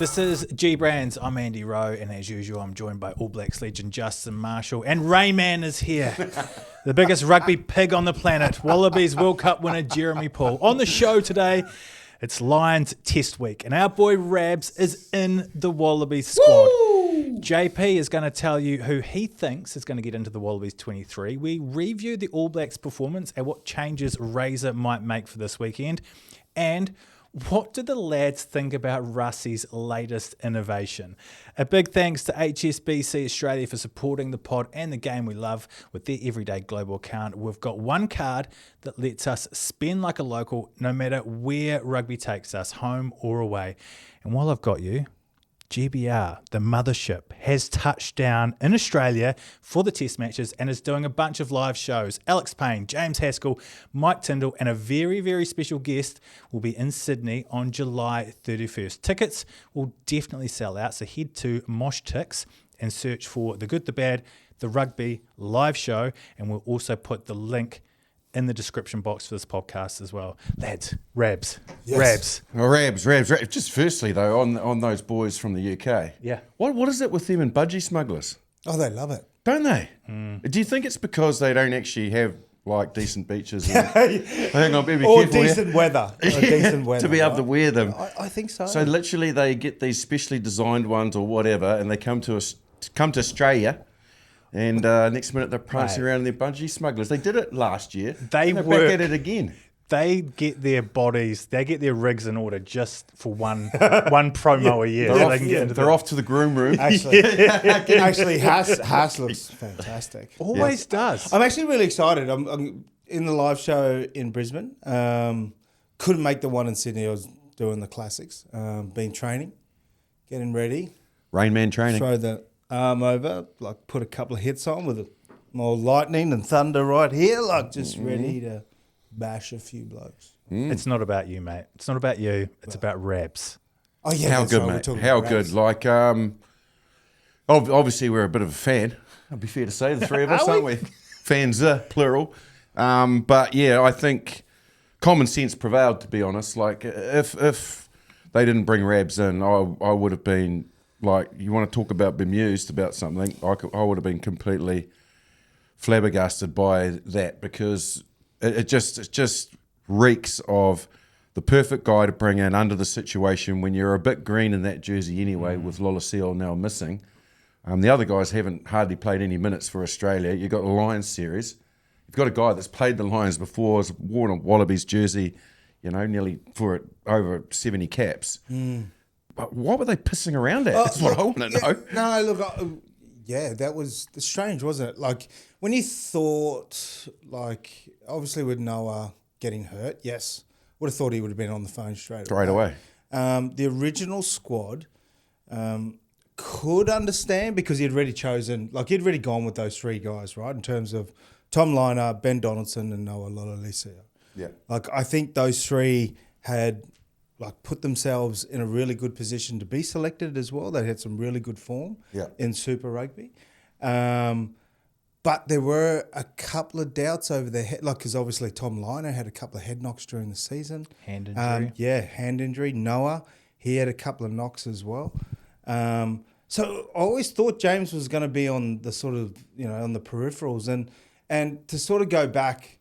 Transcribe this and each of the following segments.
This is G Brands. I'm Andy Rowe, and as usual, I'm joined by All Blacks legend Justin Marshall, and Rayman is here, the biggest rugby pig on the planet. Wallabies World Cup winner Jeremy Paul. On the show today, it's Lions Test Week, and our boy Rabs is in the Wallabies squad. Woo! JP is going to tell you who he thinks is going to get into the Wallabies 23. We review the All Blacks performance and what changes Razor might make for this weekend, and what do the lads think about Rassie's latest innovation? A big thanks to HSBC Australia for supporting the pod and the game we love with their everyday global account. We've got one card that lets us spend like a local no matter where rugby takes us, home or away. And while I've got you, GBR, the mothership, has touched down in Australia for the test matches and is doing a bunch of live shows. Alex Payne, James Haskell, Mike Tyndall, and a very, very special guest will be in Sydney on July 31st. Tickets will definitely sell out, so head to Mosh Tix and search for The Good, The Bad, The Rugby live show, and we'll also put the link in the description box for this podcast as well. Lads, Rabs. Yes. Rabs. Oh, Rabs. Just firstly, though, on those boys from the UK. Yeah. What is it with them and budgie smugglers? Oh, they love it. Don't they? Do you think it's because they don't actually have, like, decent beaches? And, hang on, be Or careful decent here. weather. Or decent weather. To be able right? to wear them. I think so. So literally they get these specially designed ones or whatever, and they come to Australia. And next minute they're prancing around in their budgie smugglers. They did it last year. They they're work. back at it again. They get their bodies, they get their rigs in order just for one promo a year. So they can get into They're off to the groom room. Actually, Haas looks fantastic. Always does. I'm actually really excited. I'm in the live show in Brisbane. Couldn't make the one in Sydney. I was doing the classics. Been training, getting ready. Rain Man training. Throw the arm over, like put a couple of hits on with more lightning and thunder right here, like just ready to bash a few blokes. It's not about you, mate. It's not about you. It's about Rabs. Oh yeah, How that's good, right, we're mate. talking How about good. Raps. Like, obviously we're a bit of a fan. It'd be fair to say, the three of us, aren't we? Fans, plural. But yeah, I think common sense prevailed, to be honest. Like, if they didn't bring Rabs in, I would have been, like, you want to talk about bemused about something, I would have been completely flabbergasted by that, because it just reeks of the perfect guy to bring in under the situation when you're a bit green in that jersey anyway, with Loloseo now missing. The other guys haven't hardly played any minutes for Australia. You've got the Lions series. You've got a guy that's played the Lions before, has worn a Wallabies jersey, nearly for over 70 caps. But what were they pissing around at? That's what I want to know. No, look, that was strange, wasn't it? Like, when you thought, like, obviously with Noah getting hurt, yes, would have thought he would have been on the phone straight away. The original squad could understand, because he'd already chosen, like, he'd already gone with those three guys, right, in terms of Tom Liner, Ben Donaldson, and Noah Loloseo. Yeah. Like, I think those three had, like, put themselves in a really good position to be selected as well. They had some really good form in Super Rugby. But there were a couple of doubts over their head, like, because obviously Tom Liner had a couple of head knocks during the season. Hand injury. Hand injury. Noah, he had a couple of knocks as well. So I always thought James was going to be on the sort of, on the peripherals. And to sort of go back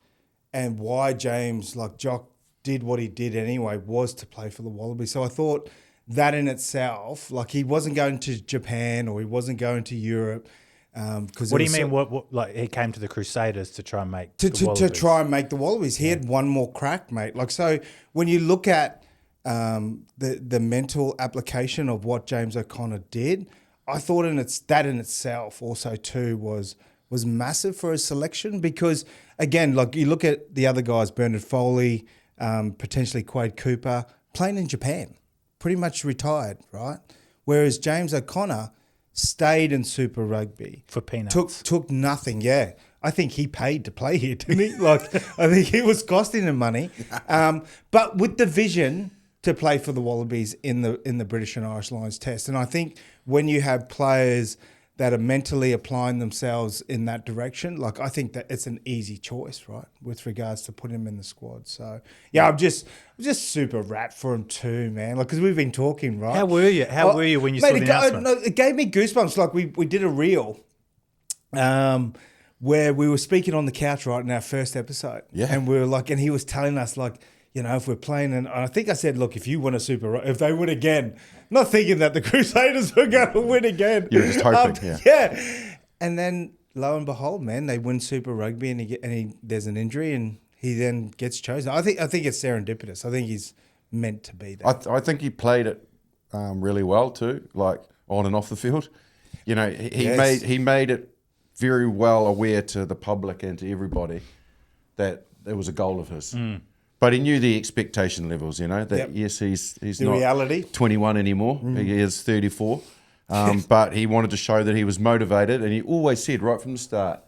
and why James, like Jock, did what he did anyway was to play for the Wallabies. So I thought that in itself, like, he wasn't going to Japan or he wasn't going to Europe. What do you mean? What like he came to the Crusaders to try and make to try and make the Wallabies? He had one more crack, mate. Like, so when you look at the mental application of what James O'Connor did, I thought that in itself also too was massive for his selection, because again, like, you look at the other guys, Bernard Foley, potentially Quade Cooper, playing in Japan, pretty much retired, right? Whereas James O'Connor stayed in Super Rugby. For peanuts. Took nothing, yeah. I think he paid to play here, didn't he? Like, I think he was costing him money. But with the vision to play for the Wallabies in the British and Irish Lions test. And I think when you have players that are mentally applying themselves in that direction, like I think that it's an easy choice, right, with regards to putting him in the squad. So yeah, I'm just super rapt for him too, man. Like because we've been talking, right? How were you? How were you when you saw the announcement? It gave me goosebumps. Like we did a reel, where we were speaking on the couch right in our first episode, and we were like, and he was telling us like, you know, if we're playing, and I think I said, look, if you win a Super, if they win again, not thinking that the Crusaders were going to win again. You're just hoping, yeah. And then lo and behold, man, they win Super Rugby, and there's an injury, and he then gets chosen. I think it's serendipitous. I think he's meant to be there. I think he played it really well too, like on and off the field. You know, he made it very well aware to the public and to everybody that there was a goal of his. But he knew the expectation levels, you know, that yes, he's the not reality. 21 anymore. He is 34. But he wanted to show that he was motivated, and he always said right from the start,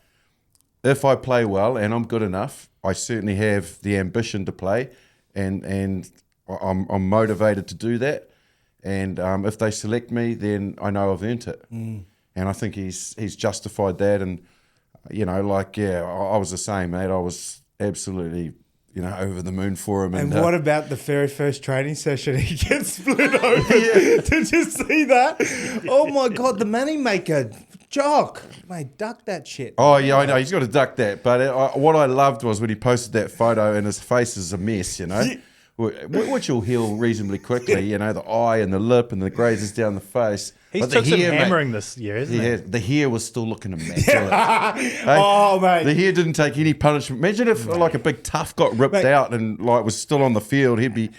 if I play well and I'm good enough, I certainly have the ambition to play, and I'm motivated to do that. And if they select me, then I know I've earned it. And I think he's justified that. And, you know, like, I was the same, mate. I was absolutely, you know, over the moon for him. And what about the very first training session? He gets split open. Did you see that? Oh, my God, the moneymaker. Jock, mate, duck that shit. Oh, yeah, I know. He's got to duck that. But what I loved was when he posted that photo and his face is a mess, you know, which will heal reasonably quickly, you know, the eye and the lip and the grazes down the face. He's took some hammering this year, isn't he? The hair was still looking immaculate. Oh, mate. The hair didn't take any punishment. Imagine if like a big tough got ripped out and like was still on the field, he'd be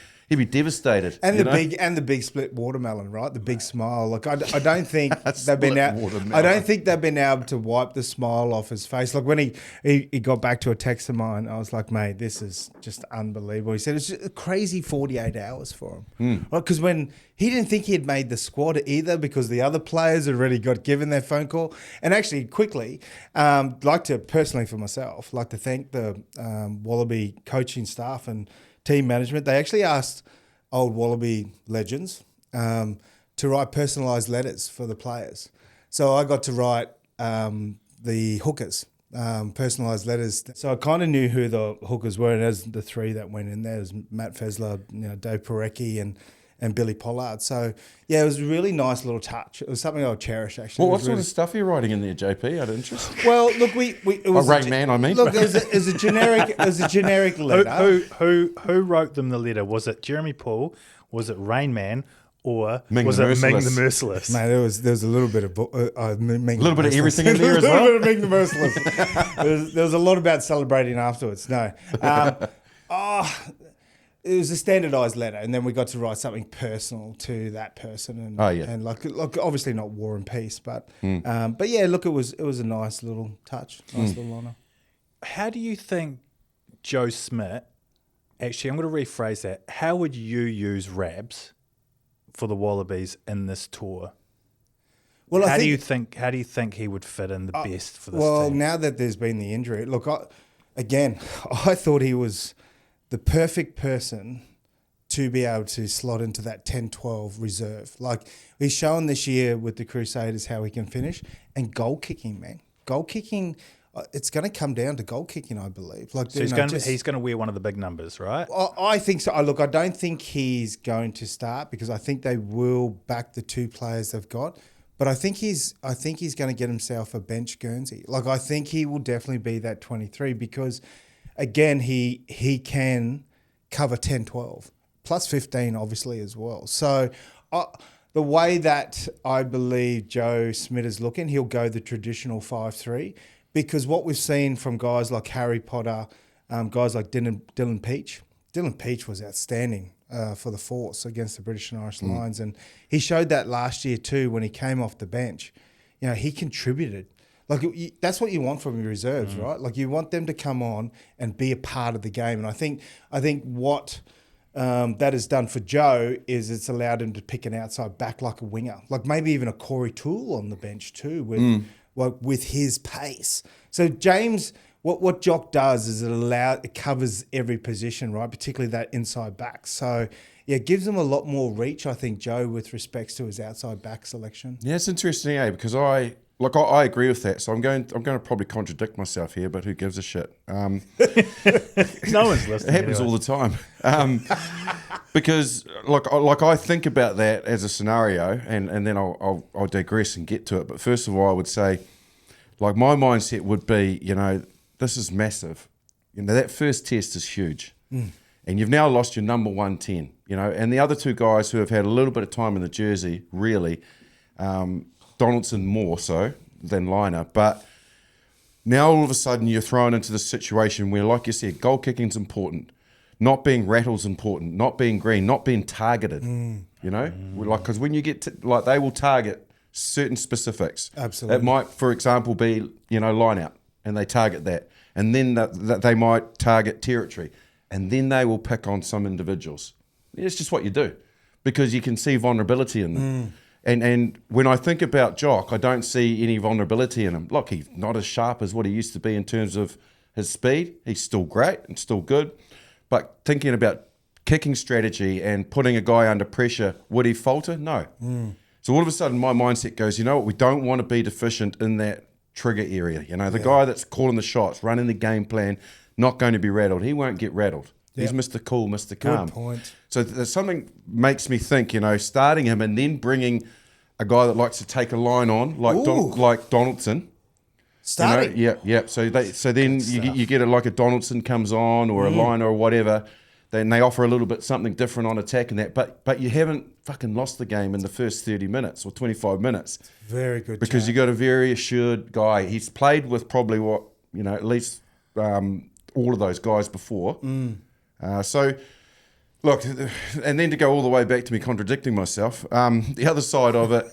devastated. And the big split watermelon, right? The big smile. Like I don't think they've been I don't think they've been able to wipe the smile off his face. Like when he got back to a text of mine, I was like, mate, this is just unbelievable. He said it's just a crazy 48 hours for him. Right? Because when he didn't think he had made the squad either, because the other players had already got given their phone call. And actually, quickly, like to personally for myself, like to thank the Wallaby coaching staff and team management. They actually asked old Wallaby legends to write personalised letters for the players. So I got to write the hookers, personalised letters. So I kind of knew who the hookers were, and there's the three that went in there. There's Matt Fesler, you know, Dave Parecki, and Billy Pollard. So, yeah, it was a really nice little touch. It was something I would cherish, actually. Well, what sort of stuff are you writing in there, JP, out of interest? Well, look, it was Rain Man, I mean. Look, it was a generic letter. Who wrote them the letter? Was it Jeremy Paul? Was it Rain Man? Or was it Ming the Merciless? Mate, there was a little bit of Ming. A little bit of everything in there as well. A little bit of Ming the Merciless. there was a lot about celebrating afterwards. No. It was a standardised letter, and then we got to write something personal to that person, and like obviously not War and Peace, but yeah, look, it was a nice little touch, nice little honour. How do you think Joe Schmidt? Actually, I'm going to rephrase that. How would you use Rabs for the Wallabies in this tour? Well, how do you think he would fit in the best for this team? Well, now that there's been the injury, look, I thought he was the perfect person to be able to slot into that 10-12 reserve. Like, he's shown this year with the Crusaders how he can finish. And goal kicking, man. Goal kicking, it's going to come down to goal kicking, I believe. Like, so he's going to wear one of the big numbers, right? I think so. Look, I don't think he's going to start, because I think they will back the two players they've got. But I think he's going to get himself a bench Guernsey. Like, I think he will definitely be that 23, because again, he can cover 10-12, plus 15 obviously as well. So the way that I believe Joe Schmidt is looking, he'll go the traditional 5-3, because what we've seen from guys like Harry Potter, guys like Dylan Peach. Dylan Peach was outstanding for the Force against the British and Irish Lions, and he showed that last year too when he came off the bench. You know, he contributed. Like, that's what you want from your reserves, right? Like, you want them to come on and be a part of the game. And I think what that has done for Joe is it's allowed him to pick an outside back like a winger, like maybe even a Corey Toole on the bench too, with his pace. So James, what Jock does is it covers every position, right? Particularly that inside back. So yeah, it gives him a lot more reach, I think, Joe, with respects to his outside back selection. Yeah, it's interesting, because I look, I agree with that. So I'm going to probably contradict myself here, but who gives a shit? No one's listening. It happens all the time. Because like I think about that as a scenario, and then I'll digress and get to it. But first of all, I would say, like, my mindset would be, this is massive. That first test is huge. And you've now lost your number 110, and the other two guys who have had a little bit of time in the jersey, really, Donaldson more so than Liner. But now all of a sudden you're thrown into this situation where, like you said, goal kicking's important. Not being rattled's important. Not being green. Not being targeted. Because when you get they will target certain specifics. Absolutely. It might, for example, be line out, and they target that, and then they might target territory, and then they will pick on some individuals. It's just what you do, because you can see vulnerability in them. And when I think about Jock, I don't see any vulnerability in him. Look, he's not as sharp as what he used to be in terms of his speed. He's still great and still good. But thinking about kicking strategy and putting a guy under pressure, would he falter? No. So all of a sudden my mindset goes, you know what, we don't want to be deficient in that trigger area. The guy that's calling the shots, running the game plan, not going to be rattled. He won't get rattled. He's Mr. Cool, Mr. Calm. Good point. So there's something makes me think, starting him and then bringing a guy that likes to take a line on, like Donaldson. Starting. Yeah. So then you get it like a Donaldson comes on, or a Liner or whatever. Then they offer a little bit something different on attack and that. But you haven't fucking lost the game in the first 30 minutes or 25 minutes. Very good. Because you got a very assured guy. He's played with probably at least all of those guys before. So, look, and then to go all the way back to me contradicting myself, the other side of it,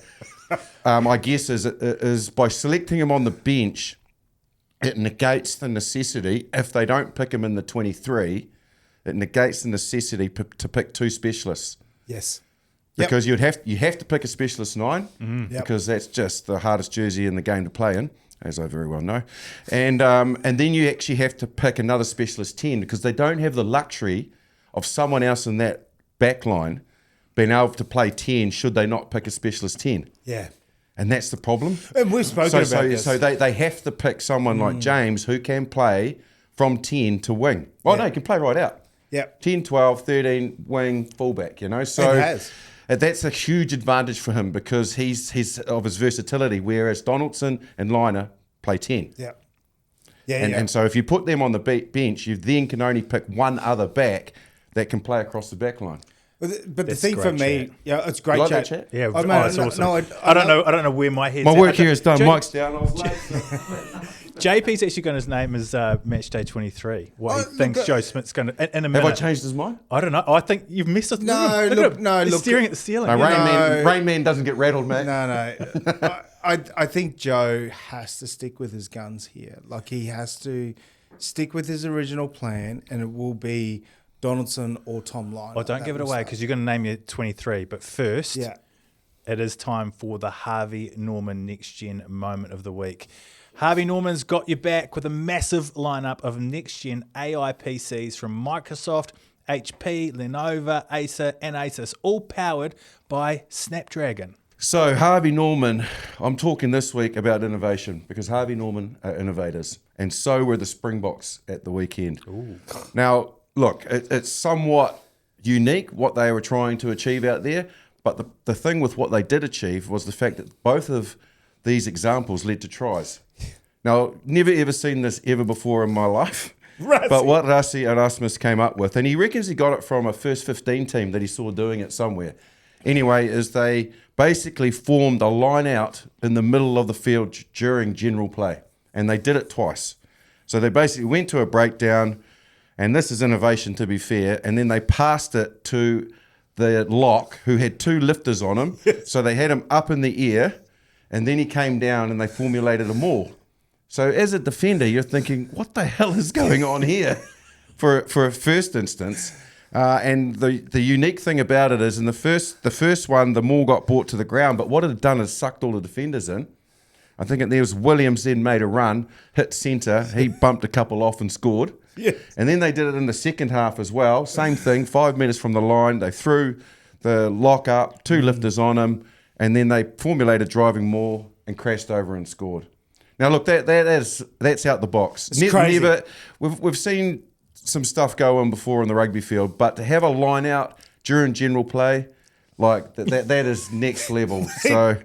I guess, is by selecting him on the bench, it negates the necessity, if they don't pick him in the 23, it negates the necessity to pick two specialists. Yes. Because you have to pick a specialist 9, because that's just the hardest jersey in the game to play in, as I very well know. And then you actually have to pick another specialist 10, because they don't have the luxury of someone else in that backline being able to play 10 should they not pick a specialist 10. Yeah. And that's the problem. And we've spoken about this. So they have to pick someone like James who can play from 10 to wing. Well, no, he can play right out. Yeah. 10, 12, 13, wing, fullback, So It has. That's a huge advantage for him, because he's of his versatility, whereas Donaldson and Liner play 10. Yeah. And so if you put them on the bench, you then can only pick one other back that can play across the back line. But the thing for me, it's great You like chat. that chat? Yeah, it's awesome. I don't know where my head's My at. work here is done. Mike's down. I was late. JP's actually got his name as match day 23. What he thinks Joe Schmidt's going to in a minute. Have I changed his mind? I don't know. I think you've missed it. He's staring at the ceiling. No, Rain Man doesn't get rattled, mate. No. I think Joe has to stick with his guns here. Like, he has to stick with his original plan, and it will be Donaldson or Tom Liner. Well, don't give it away, because you're going to name your 23. But first, it is time for the Harvey Norman Next Gen moment of the week. Harvey Norman's got you back with a massive lineup of Next Gen AI PCs from Microsoft, HP, Lenovo, Acer, and Asus, all powered by Snapdragon. So, Harvey Norman, I'm talking this week about innovation, because Harvey Norman are innovators, and so were the Springboks at the weekend. Ooh. Now, look, it's somewhat unique what they were trying to achieve out there, but the thing with what they did achieve was the fact that both of these examples led to tries. Now, never ever seen this ever before in my life. Rassie. But what Rassie Erasmus came up with, and he reckons he got it from a first 15 team that he saw doing it somewhere. Anyway, is they basically formed a line out in the middle of the field during general play. And they did it twice. So they basically went to a breakdown, and this is innovation to be fair, and then they passed it to the lock, who had two lifters on him. So they had him up in the air, and then he came down and they formulated a maul. So as a defender, you're thinking, what the hell is going on here for a first instance? And the unique thing about it is in the first one, the maul got brought to the ground, but what it had done is sucked all the defenders in. I think there was Williams then made a run, hit centre, he bumped a couple off and scored. Yes. And then they did it in the second half as well. Same thing, 5 metres from the line, they threw the lock up, two lifters on him, and then they formulated driving maul, and crashed over and scored. Now look, that's out the box. It's crazy. We've seen some stuff go on before in the rugby field, but to have a line out during general play, like that is next level. So,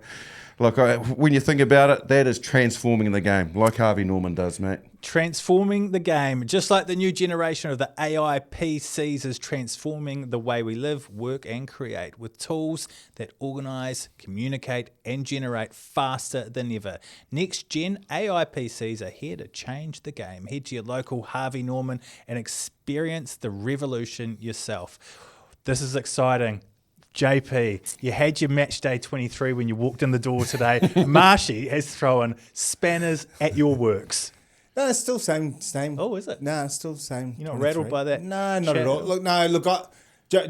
look, when you think about it, that is transforming the game, like Harvey Norman does, mate. Transforming the game, just like the new generation of the AI PCs is transforming the way we live, work and create with tools that organise, communicate and generate faster than ever. Next gen AI PCs are here to change the game. Head to your local Harvey Norman and experience the revolution yourself. This is exciting. JP, you had your match day 23 when you walked in the door today. Marshy has thrown spanners at your works. No, it's still same. Oh, is it? No, it's still the same. You're not rattled by that? No, not at all. Look,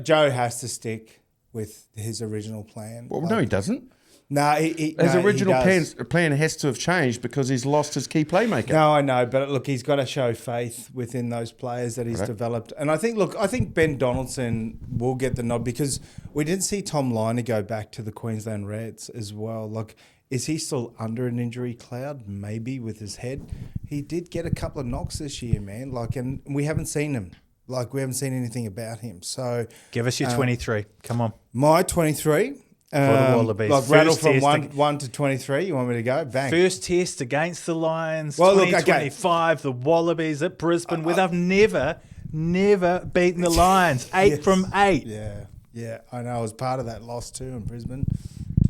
Joe has to stick with his original plan. Well, no, he doesn't. No, His original plan has to have changed because he's lost his key playmaker. No, I know, but look, he's got to show faith within those players that he's developed. And I think Ben Donaldson will get the nod because we didn't see Tom Liner go back to the Queensland Reds as well. Like, is he still under an injury cloud? Maybe with his head. He did get a couple of knocks this year, man. Like, and we haven't seen him. Like, we haven't seen anything about him. So give us your 23. Come on. My 23. For the Wallabies. Like rattle from 1 to 23. You want me to go? Bang. First test against the Lions. Well, 2025, the Wallabies at Brisbane, where they've never beaten the Lions. 8 from 8. Yeah. I know. I was part of that loss too in Brisbane,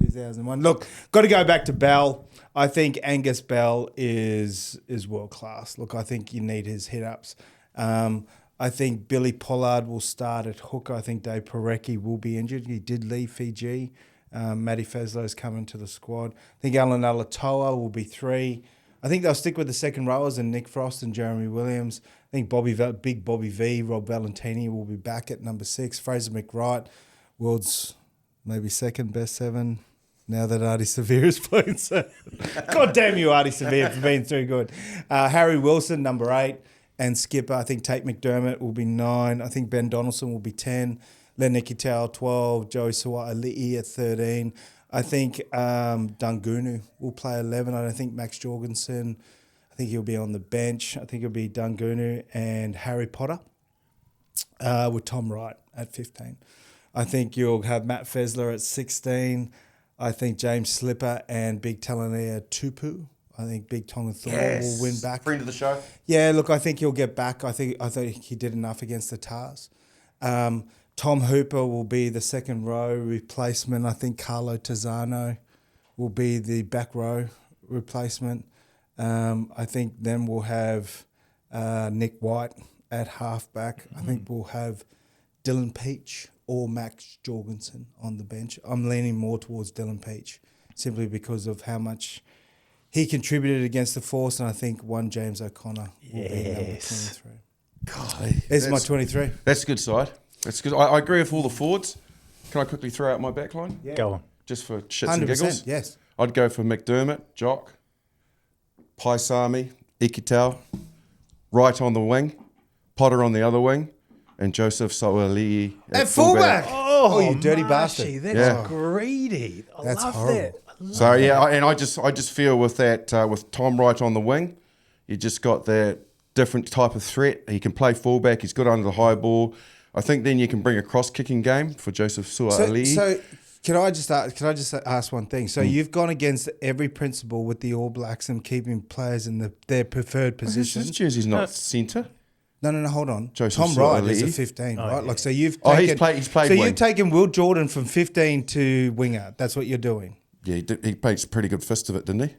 2001. Look, got to go back to Bell. I think Angus Bell is world class. Look, I think you need his hit ups. I think Billy Pollard will start at hook. I think Dave Parecki will be injured. He did leave Fiji. Matty Feslo's coming to the squad. I think Alan Alatoa will be 3. I think they'll stick with the second rowers and Nick Frost and Jeremy Williams. I think Big Bobby V, Rob Valentini will be back at number 6. Fraser McWright, world's maybe second best 7. Now that Artie Severe is playing 7. God damn you, Artie Severe, for being too good. Harry Wilson, number 8. And skipper, I think Tate McDermott will be 9. I think Ben Donaldson will be 10. Len Nikitau, 12. Joey Sua'ali'i at 13. I think Dungunu will play 11. I don't think Max Jorgensen. I think he'll be on the bench. I think it'll be Dungunu and Harry Potter with Tom Wright at 15. I think you'll have Matt Fesler at 16. I think James Slipper and Big Talanea Tupu. I think Big Tonga Thor will win back. Friend of the show. Yeah, look, I think he'll get back. I think he did enough against the Tars. Tom Hooper will be the second row replacement. I think Carlo Tazzano will be the back row replacement. I think then we'll have Nick White at halfback. I think we'll have Dylan Peach or Max Jorgensen on the bench. I'm leaning more towards Dylan Peach simply because of how much he contributed against the Force, and I think one James O'Connor will be number 23. God, It's my 23. That's a good side. That's good. I agree with all the forwards. Can I quickly throw out my backline? Yeah. Go on. Just for shits and giggles? Yes. I'd go for McDermott, Jock, Paisami, Ikitau, Wright on the wing, Potter on the other wing, and Joseph Soali'i at fullback. Oh, you dirty Marshy, bastard. That's greedy. I That's love horrible. that. So I just feel with that with Tom Wright on the wing, you just got that different type of threat. He can play fullback. He's good under the high ball. I think then you can bring a cross kicking game for Joseph Sua'ali'i. So can I just ask one thing? So you've gone against every principle with the All Blacks and keeping players in their preferred position. His jersey's not centre. No, hold on. Joseph Tom Wright is a Sua'ali'i. 15, right? yeah. Like so you've taken, he's played so wing. you've taken Will Jordan from 15 to winger. That's what you're doing. Yeah, he played a pretty good fist of it, didn't he?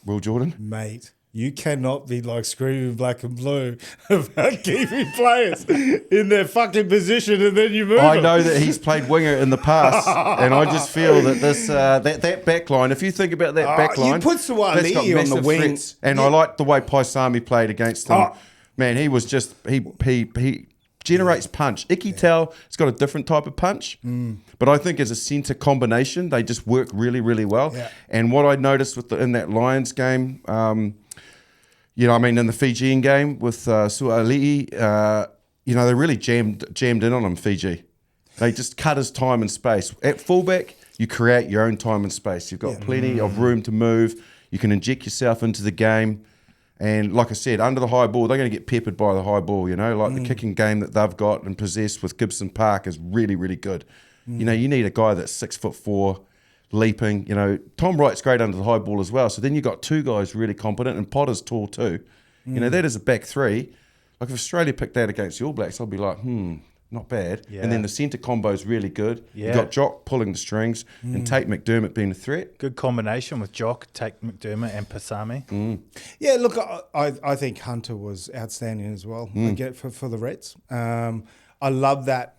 Will Jordan? Mate, you cannot be like screaming black and blue about keeping players in their fucking position and then you move I them. know that he's played winger in the past, and I just feel that this that back line, if you think about that back line, you put Sua'ali'i that's got on the massive wing. threats. And I like the way Paisami played against him. Man, he was just, he generates punch. Ikitau has got a different type of punch, but I think as a centre combination, they just work really, really well. Yeah. And what I noticed in that Lions game, in the Fijian game with Sua'ali'i, they really jammed in on him, Fiji. They just cut his time and space. At fullback, you create your own time and space. You've got plenty of room to move. You can inject yourself into the game. And like I said, under the high ball, they're going to get peppered by the high ball, Like the kicking game that they've got and possessed with Gibson Park is really, really good. You need a guy that's 6'4", leaping. Tom Wright's great under the high ball as well. So then you've got two guys really competent, and Potter's tall too. That is a back three. Like if Australia picked that against the All Blacks, I'd be like, not bad. Yeah. And then the centre combo is really good. Yeah. You've got Jock pulling the strings and Tate McDermott being a threat. Good combination with Jock, Tate McDermott and Pasami. Yeah, look, I think Hunter was outstanding as well. I get for the Reds. I love that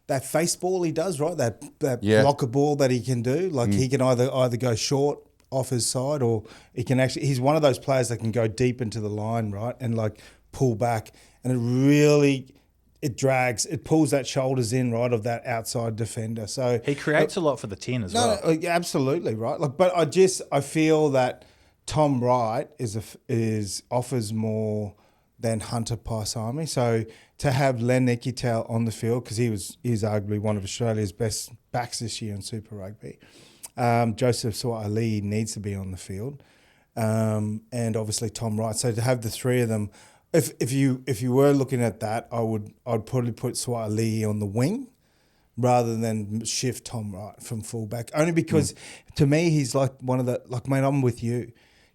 that face ball he does, right? That blocker ball that he can do. Like he can either go short off his side, or he can actually. He's one of those players that can go deep into the line, right, and pull back, and it really. It drags, it pulls that shoulders in, right, of that outside defender. So he creates a lot for the 10 as well. No, absolutely, right. But I feel that Tom Wright offers more than Hunter Paisami. So to have Len Nikitel on the field, because he's arguably one of Australia's best backs this year in Super Rugby. Joseph Suaalii needs to be on the field, and obviously Tom Wright. So to have the three of them. If you were looking at that, I'd probably put Suaalii on the wing rather than shift Tom Wright from fullback. Only because to me he's like one of the mate, I'm with you.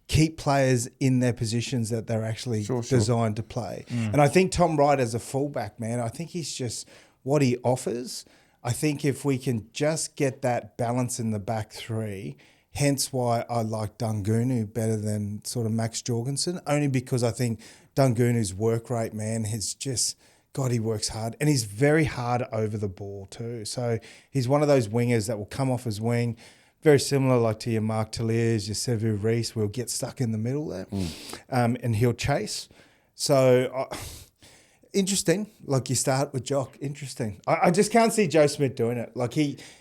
Keep players in their positions that they're actually designed to play. And I think Tom Wright as a fullback, man, I think he's just what he offers. I think if we can just get that balance in the back three. Hence why I like Dungunu better than sort of Max Jorgensen, only because I think Dungunu's work rate, man, has just, God, he works hard. And he's very hard over the ball too. So he's one of those wingers that will come off his wing, very similar to your Mark Taliers, your Sevu Reece, will get stuck in the middle there and he'll chase. So interesting, you start with Jock, interesting. I just can't see Joe Schmidt doing it.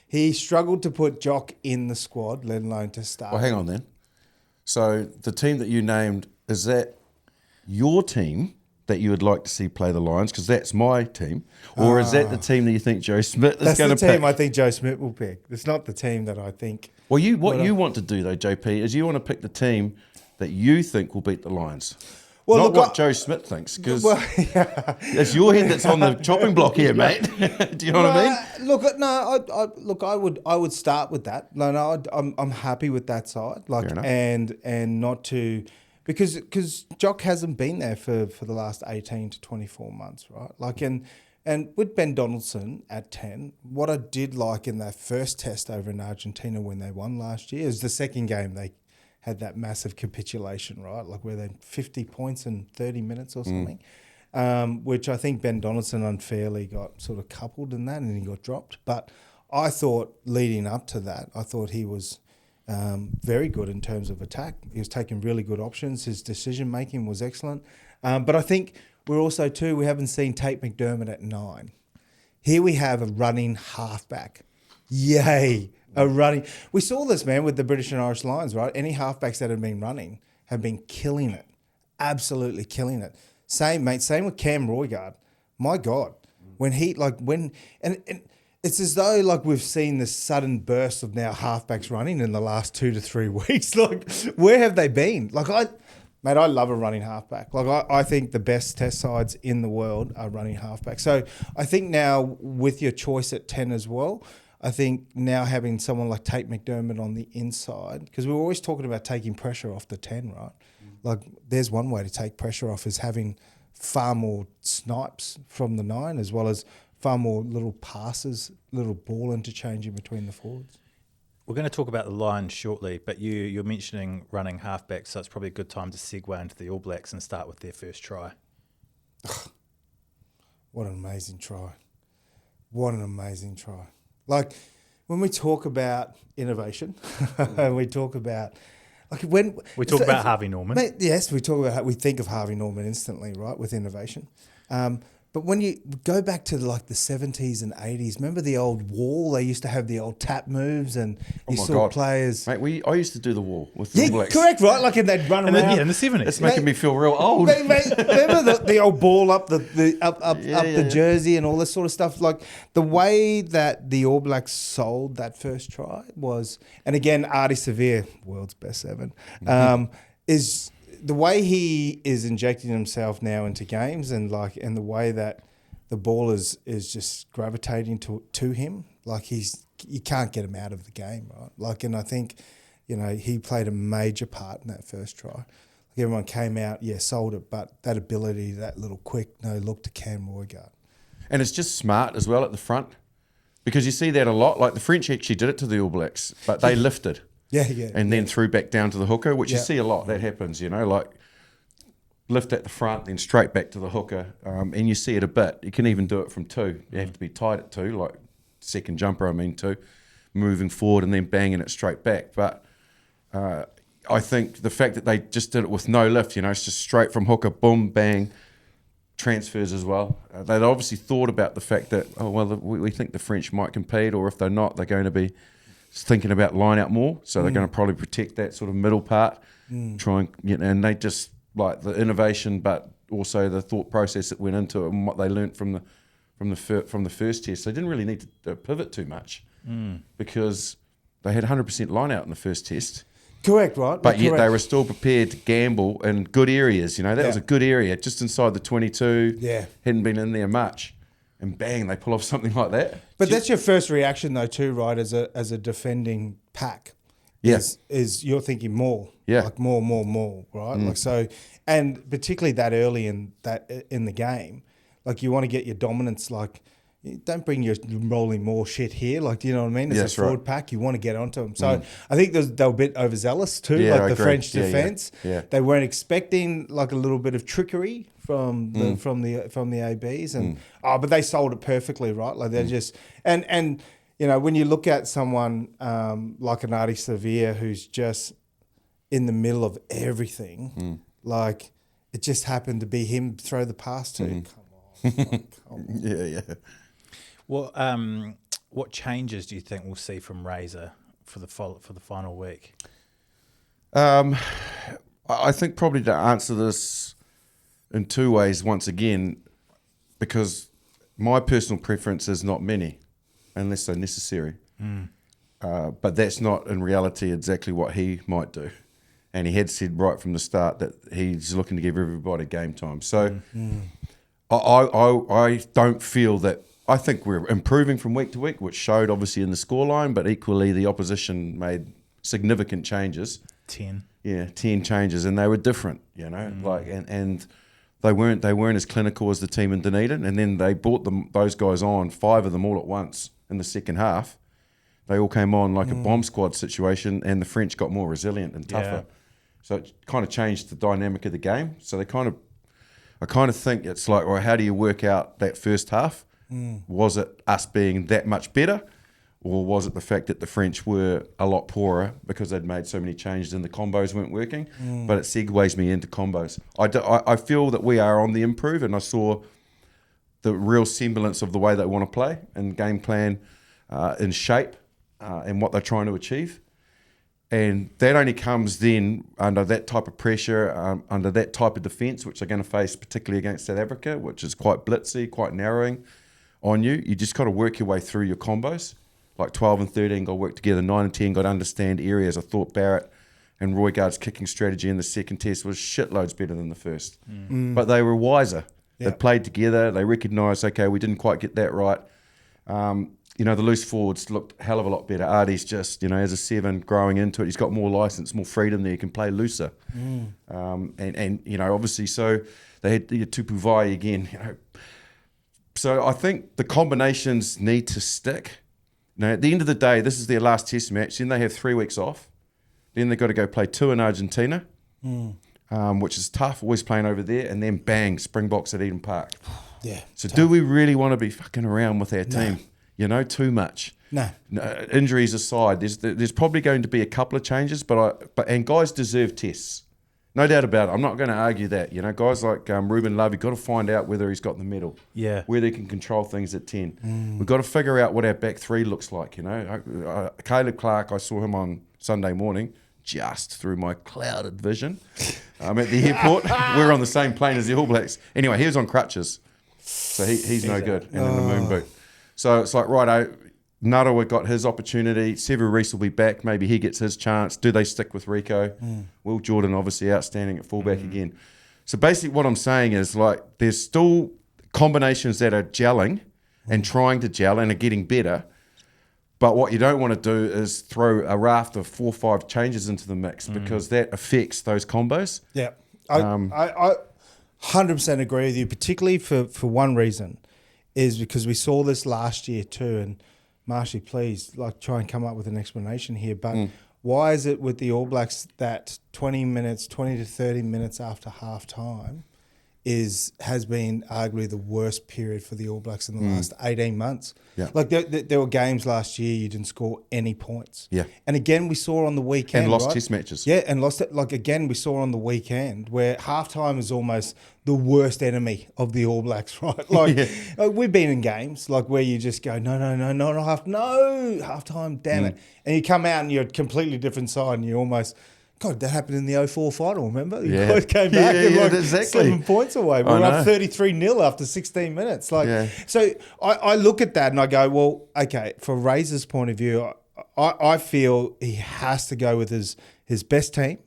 He struggled to put Jock in the squad, let alone to start. Well, hang on then. So the team that you named, is that your team that you would like to see play the Lions? Because that's my team. Or is that the team that you think Joe Schmidt is going to pick? That's the team I think Joe Schmidt will pick. It's not the team that I think. Well, you want to do, though, JP, is you want to pick the team that you think will beat the Lions. Well, not what Joe Schmidt thinks, because it's your head that's on the chopping block here, mate. Do you know what I mean? I would start with that. I'm happy with that side, and not to, because Jock hasn't been there for the last 18 to 24 months, right? And with Ben Donaldson at 10, what I did like in that first test over in Argentina when they won last year is the second game they had that massive capitulation, right? Where they 50 points in 30 minutes or something, which I think Ben Donaldson unfairly got sort of coupled in that and he got dropped. But I thought leading up to that, I thought he was very good in terms of attack. He was taking really good options. His decision-making was excellent. But I think we're also, too, we haven't seen Tate McDermott at 9. Here we have a running halfback. Yay! We saw this, man, with the British and Irish Lions, right? Any halfbacks that have been running have been killing it. Absolutely killing it. Same, mate. Same with Cam Roigard. My God. When and it's as though we've seen this sudden burst of now halfbacks running in the last 2 to 3 weeks. Where have they been? I love a running halfback. I think the best test sides in the world are running halfback. So I think now with your choice at 10 as well, I think now having someone like Tate McDermott on the inside, because we're always talking about taking pressure off the 10, right? There's one way to take pressure off is having far more snipes from the 9 as well as far more little passes, little ball interchanging between the forwards. We're going to talk about the Lions shortly, but you're mentioning running halfbacks, so it's probably a good time to segue into the All Blacks and start with their first try. What an amazing try. What an amazing try. When we talk about innovation, we talk about about Harvey Norman. Yes, we think of Harvey Norman instantly, right, with innovation. But when you go back to like the 70s and 80s, remember the old wall? They used to have the old tap moves, and you saw players. Mate, I used to do the wall with the All Blacks. Correct, right? Like, and they'd run around. In the 70s. It's making me feel real old. Remember the old ball up the jersey and all this sort of stuff? Like, the way that the All Blacks sold that first try was, and again, Artie Severe, world's best seven, is the way he is injecting himself now into games, and the way that the ball is just gravitating to him. Like, you can't get him out of the game, right? Like, and I think, he played a major part in that first try. Like, everyone came out, sold it, but that ability, that little quick no look to Cam Roygaard. And it's just smart as well at the front, because you see that a lot. Like, the French actually did it to the All Blacks, but they lifted. And then threw back down to the hooker, which you see a lot. That happens, like lift at the front, then straight back to the hooker. And you see it a bit. You can even do it from two. You have to be tight at two, like second jumper, two, moving forward and then banging it straight back. But I think the fact that they just did it with no lift, it's just straight from hooker, boom, bang, transfers as well. They'd obviously thought about the fact that, we think the French might compete, or if they're not, they're going to be thinking about line out more, so they're going to probably protect that sort of middle part, try and they just like the innovation, but also the thought process that went into it and what they learnt from the first test. They didn't really need to pivot too much because they had 100% line out in the first test. Correct, right? But yet they were still prepared to gamble in good areas. That was a good area, just inside the 22. Hadn't been in there much. And bang, they pull off something like that. But that's your first reaction, though, too, right? As a defending pack, is you're thinking more, like more, right? Like, so, and particularly that early in the game, like, you want to get your dominance. Like, don't bring your rolling more shit here. Like, do you know what I mean? As a forward pack, you want to get onto them. So I think they were a bit overzealous too, like the French defense. They weren't expecting like a little bit of trickery from the ABs, and but they sold it perfectly, right? Like, they're just and when you look at someone like an Artie Severe, who's just in the middle of everything, like, it just happened to be him throw the pass to. Come on. Well, what changes do you think we'll see from Razor for the final week? I think probably to answer this in two ways once again, because my personal preference is not many, unless they're necessary. But that's not in reality exactly what he might do. And he had said right from the start that he's looking to give everybody game time. So I don't feel that. I think we're improving from week to week, which showed obviously in the scoreline, but equally the opposition made significant changes. 10 changes, and they were different, like and they weren't as clinical as the team in Dunedin. And then they brought those guys on, 5 of them all at once in the second half. They all came on like a bomb squad situation, and the French got more resilient and tougher. So it kind of changed the dynamic of the game. So I kind of think it's like, well, how do you work out that first half? Was it us being that much better, or was it the fact that the French were a lot poorer because they'd made so many changes and the combos weren't working? But it segues me into combos. I feel that we are on the improve, and I saw the real semblance of the way they want to play and game plan in shape and what they're trying to achieve. And that only comes then under that type of pressure, under that type of defence, which they're going to face particularly against South Africa, which is quite blitzy, quite narrowing on you. You just got to work your way through your combos. Like 12 and 13 got to work together, 9 and 10 got to understand areas. I thought Barrett and Roygaard's kicking strategy in the second test was shitloads better than the first. But they were wiser. They played together. They recognised, okay, we didn't quite get that right. The loose forwards looked a hell of a lot better. Artie's just, as a 7 growing into it, he's got more license, more freedom there. He can play looser. Obviously, so they had Tupu Vai again, So I think the combinations need to stick. At the end of the day, this is their last test match. Then they have 3 weeks off. Then they've got to go play 2 in Argentina, which is tough, always playing over there. And then bang, Springboks at Eden Park. So tough. Do we really want to be fucking around with our team? Too much. No. Injuries aside, there's probably going to be a couple of changes, but guys deserve tests. No doubt about it. I'm not going to argue that. You know, guys like Ruben Love, you've got to find out whether he's got the medal. Yeah. Whether he can control things at 10. We've got to figure out what our back three looks like, you know. Caleb Clark, I saw him on Sunday morning, just through my clouded vision. At the airport. We're on the same plane as the All Blacks. Anyway, he was on crutches. So he's no good and in the moon boot. So it's like, righto, Narawa got his opportunity. Sevu Reece will be back. Maybe he gets his chance. Do they stick with Rico? Will Jordan obviously outstanding at fullback again. So basically what I'm saying is like there's still combinations that are gelling and trying to gel and are getting better. But what you don't want to do is throw a raft of 4 or 5 changes into the mix because that affects those combos. Yeah. I 100% agree with you, particularly for one reason, is because we saw this last year too, and Marshy, please, try and come up with an explanation here. But why is it with the All Blacks that 20 to 30 minutes after half time has been arguably the worst period for the All Blacks in the last 18 months? Yeah. Like there were games last year you didn't score any points. Yeah. And again, we saw on the weekend. And lost test matches. Yeah, and lost it. Like again, we saw on the weekend where halftime is almost the worst enemy of the All Blacks, right? Like we've been in games like where you just go, no, halftime, damn it. And you come out and you're a completely different side and you almost, God, that happened in the 04 final, remember? You guys came back and exactly. 7 points away. We were up 33-0 after 16 minutes. So I look at that and I go, well, okay, from Razor's point of view, I feel he has to go with his best team.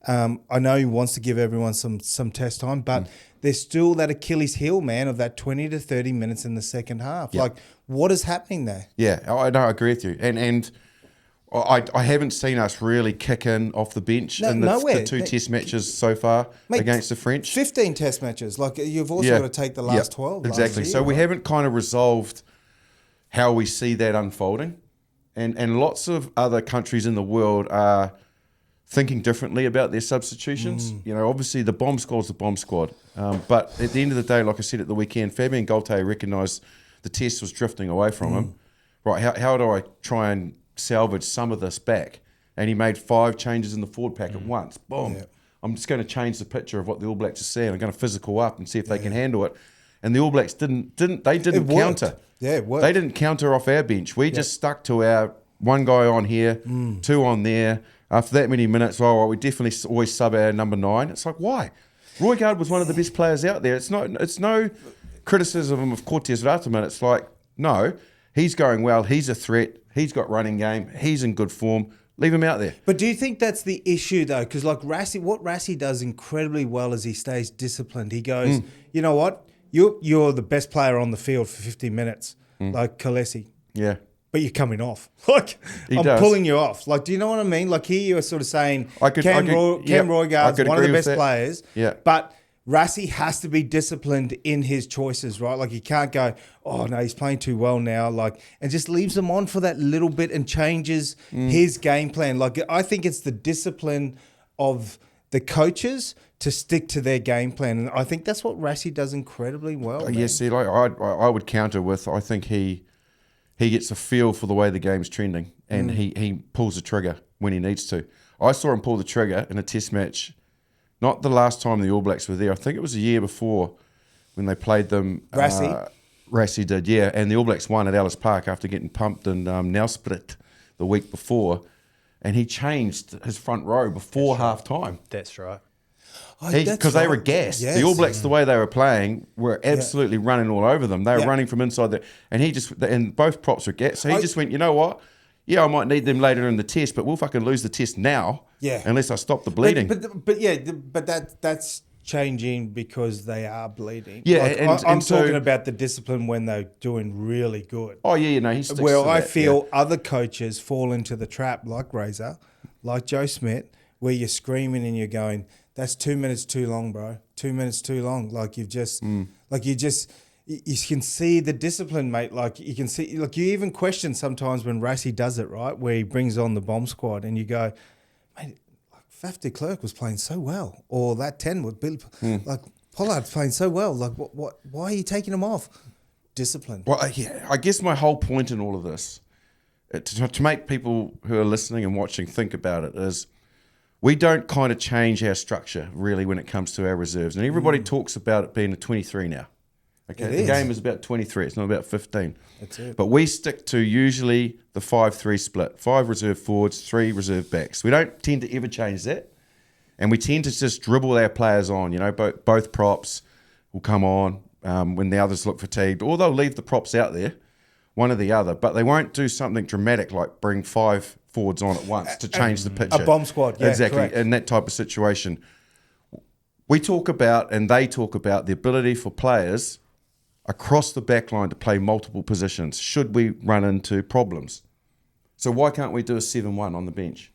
I know he wants to give everyone some test time, but there's still that Achilles heel, man, of that 20 to 30 minutes in the second half. Like, what is happening there? Yeah, I agree with you. And I haven't seen us really kick in off the bench in the 2 test matches so far against the French. 15 test matches. Like, you've also got to take the last 12. Exactly. So we haven't kind of resolved how we see that unfolding. And lots of other countries in the world are thinking differently about their substitutions. You know, obviously the bomb squad's the bomb squad. But at the end of the day, like I said at the weekend, Fabien Gaultier recognised the test was drifting away from him. Right, how do I try and salvage some of this back? And he made 5 changes in the forward pack at once. Boom. Yeah. I'm just going to change the picture of what the All Blacks are seeing. I'm going to physical up and see if they can handle it. And the All Blacks didn't counter. Yeah, it worked. They didn't counter off our bench. We just stuck to our one guy on here, 2 on there. After that many minutes, we definitely always sub our number 9. It's like, why? Roygaard was one of the best players out there. It's no criticism of Cortez Rataman. It's like, no, he's going well. He's a threat. He's got running game. He's in good form. Leave him out there. But do you think that's the issue, though? Because like Rassie, what Rassie does incredibly well is he stays disciplined. He goes, you know what? You're the best player on the field for 15 minutes, like Kalesi. Yeah. But you're coming off. Like, I'm pulling you off. Like, do you know what I mean? Like, here you're sort of saying Cam Roygaard's one of the best players. Yeah. But Rassie has to be disciplined in his choices, right? Like, he can't go, oh, no, he's playing too well now. Like, and just leaves him on for that little bit and changes his game plan. Like, I think it's the discipline of the coaches to stick to their game plan. And I think that's what Rassie does incredibly well. Yeah, see, like I would counter with, I think he gets a feel for the way the game's trending and he pulls the trigger when he needs to. I saw him pull the trigger in a test match, not the last time the All Blacks were there. I think it was a year before when they played them. Rassie did, yeah. And the All Blacks won at Ellis Park after getting pumped in Nelspruit the week before. And he changed his front row before half-time. That's right. Because they were gassed. Yes. The All Blacks, the way they were playing, were absolutely running all over them. They were running from inside there. And both props were gassed. So he just went, you know what? Yeah, I might need them later in the test, but we'll fucking lose the test now. Yeah. Unless I stop the bleeding. But that's changing because they are bleeding. Yeah, like, I'm talking about the discipline when they're doing really good. Oh, yeah, he sticks Where to I that, feel other coaches fall into the trap, like Razor, like Joe Schmidt, where you're screaming and you're going, that's 2 minutes too long, bro. 2 minutes too long. Like you can see the discipline, mate. Like you can see, like you even question sometimes when Rassie does it, right? Where he brings on the bomb squad and you go, mate, like Faf de Klerk was playing so well. Or that 10 with Bill, like Pollard's playing so well. Like why are you taking him off? Discipline. Well, I guess my whole point in all of this, to make people who are listening and watching think about it is, we don't kind of change our structure really when it comes to our reserves. And everybody talks about it being a 23 now. Okay, It the is. game is about 23. It's not about 15. That's it. But we stick to usually the 5-3 split. 5 reserve forwards, 3 reserve backs. We don't tend to ever change that. And we tend to just dribble our players on. You know, both props will come on when the others look fatigued. Or they'll leave the props out there, one or the other. But they won't do something dramatic like bring 5 forwards on at once to change the picture. A bomb squad, yeah, exactly. correct. In that type of situation. We talk about, and they talk about, the ability for players across the back line to play multiple positions should we run into problems. So why can't we do a 7-1 on the bench?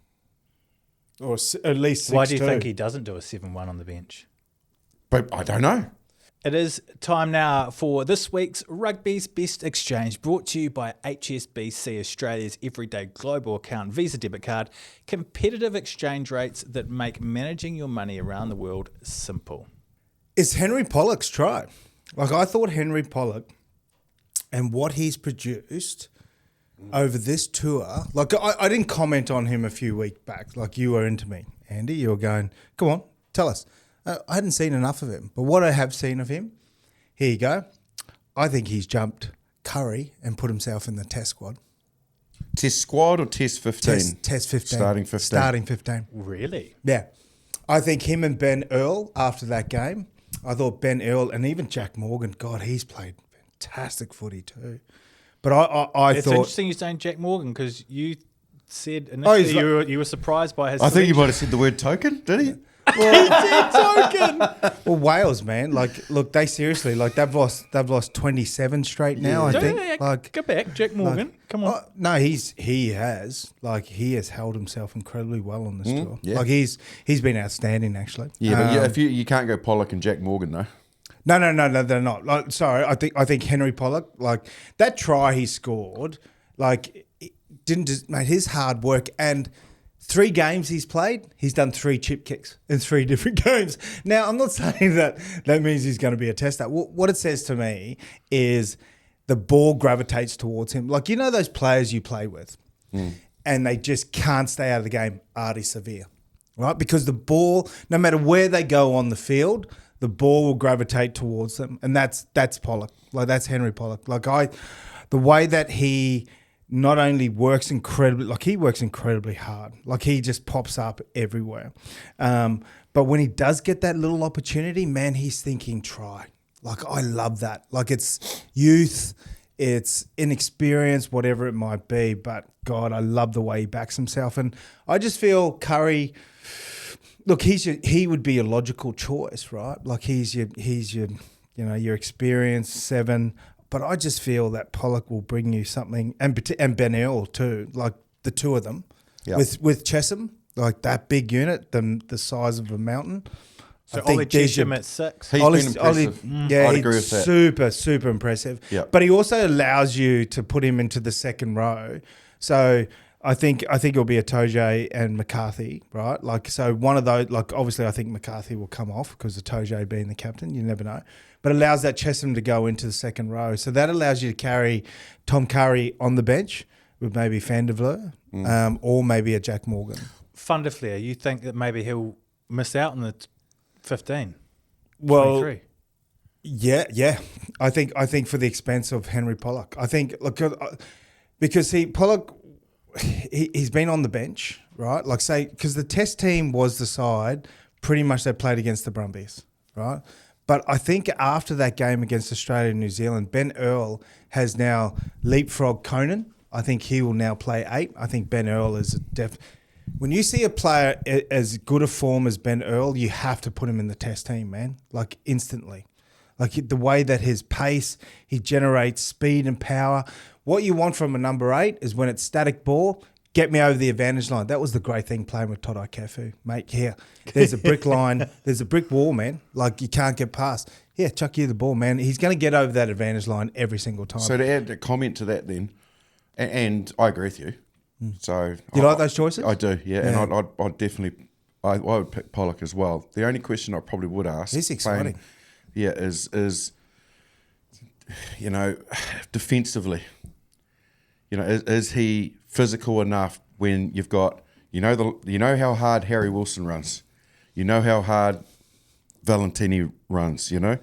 Or at least 6-2. Why do you think he doesn't do a 7-1 on the bench? But I don't know. It is time now for this week's Rugby's Best Exchange, brought to you by HSBC, Australia's everyday global account Visa debit card. Competitive exchange rates that make managing your money around the world simple. Is Henry Pollock's try. Like, I thought Henry Pollock and what he's produced over this tour, like, I didn't comment on him a few weeks back. Like, you were into me, Andy. You were going, come on, tell us. I hadn't seen enough of him. But what I have seen of him, here you go. I think he's jumped Curry and put himself in the test squad. Test squad or test 15? Test 15. Starting 15. Starting 15. Really? Yeah. I think him and Ben Earl after that game, I thought Ben Earl and even Jack Morgan, God, he's played fantastic footy too. But I It's thought... interesting you're saying Jack Morgan because you said initially you were surprised by his I think you selection. might have said the word token, did he? Well, Wales, man, like, look, they seriously, like, they've lost 27 straight now, I think. Yeah, Like, go back, Jack Morgan. Come on. no, he has held himself incredibly well on this tour. yeah. Like, he's been outstanding, actually. Yeah, but if you can't go Pollock and Jack Morgan, though. No, they're not. Like, sorry, I think Henry Pollock, like, that try he scored, like, it didn't just made his hard work. And 3 games he's played, he's done 3 chip kicks in 3 different games. Now, I'm not saying that means he's going to be a tester. What it says to me is the ball gravitates towards him. Like, you know those players you play with, and they just can't stay out of the game, Artie Severe, right? Because the ball, no matter where they go on the field, the ball will gravitate towards them, and that's Pollock. Like, that's Henry Pollock. Like, the way that he not only works incredibly, like, he works incredibly hard. Like, he just pops up everywhere. But when he does get that little opportunity, man, he's thinking try. Like, I love that. Like, it's youth, it's inexperience, whatever it might be. But God, I love the way he backs himself, and I just feel Curry. Look, he would be a logical choice, right? Like, he's your your experienced 7. But I just feel that Pollock will bring you something, and Ben Earl too, like the two of them, with Chesham, like that big unit, the size of a mountain. So Ollie Chesham at 6. He's been impressive. Yeah, I'd he's agree with that. super impressive. Yeah. But he also allows you to put him into the second row. So I think it'll be a Toje and McCarthy, right? Like, so one of those, like, obviously I think McCarthy will come off because of Toje being the captain. You never know. But it allows that Chesham to go into the second row. So that allows you to carry Tom Curry on the bench with maybe Van der Vleer, or maybe a Jack Morgan. Van der Vleer, you think that maybe he'll miss out on the 15? Well, 23? Yeah. I think for the expense of Henry Pollock. I think, look, because Pollock, he's been on the bench, right? Like, say, because the test team was the side pretty much that played against the Brumbies, right? But I think after that game against Australia and New Zealand, Ben Earl has now leapfrogged Conan. I think he will now play 8. I think Ben Earl is when you see a player as good a form as Ben Earl, you have to put him in the test team, man, like instantly. Like, the way that his pace, he generates speed and power. What you want from a number 8 is when it's static ball, get me over the advantage line. That was the great thing playing with Todai Cafu. Mate, here, there's a brick line. There's a brick wall, man. Like, you can't get past. Yeah, chuck you the ball, man. He's going to get over that advantage line every single time. So to add a comment to that then, and I agree with you. So You like those choices? I do, yeah. And I'd definitely, I would pick Pollock as well. The only question I probably would ask, He's exciting. is defensively, is he physical enough when you've got, You know how hard Harry Wilson runs. You know how hard Valentini runs, you know.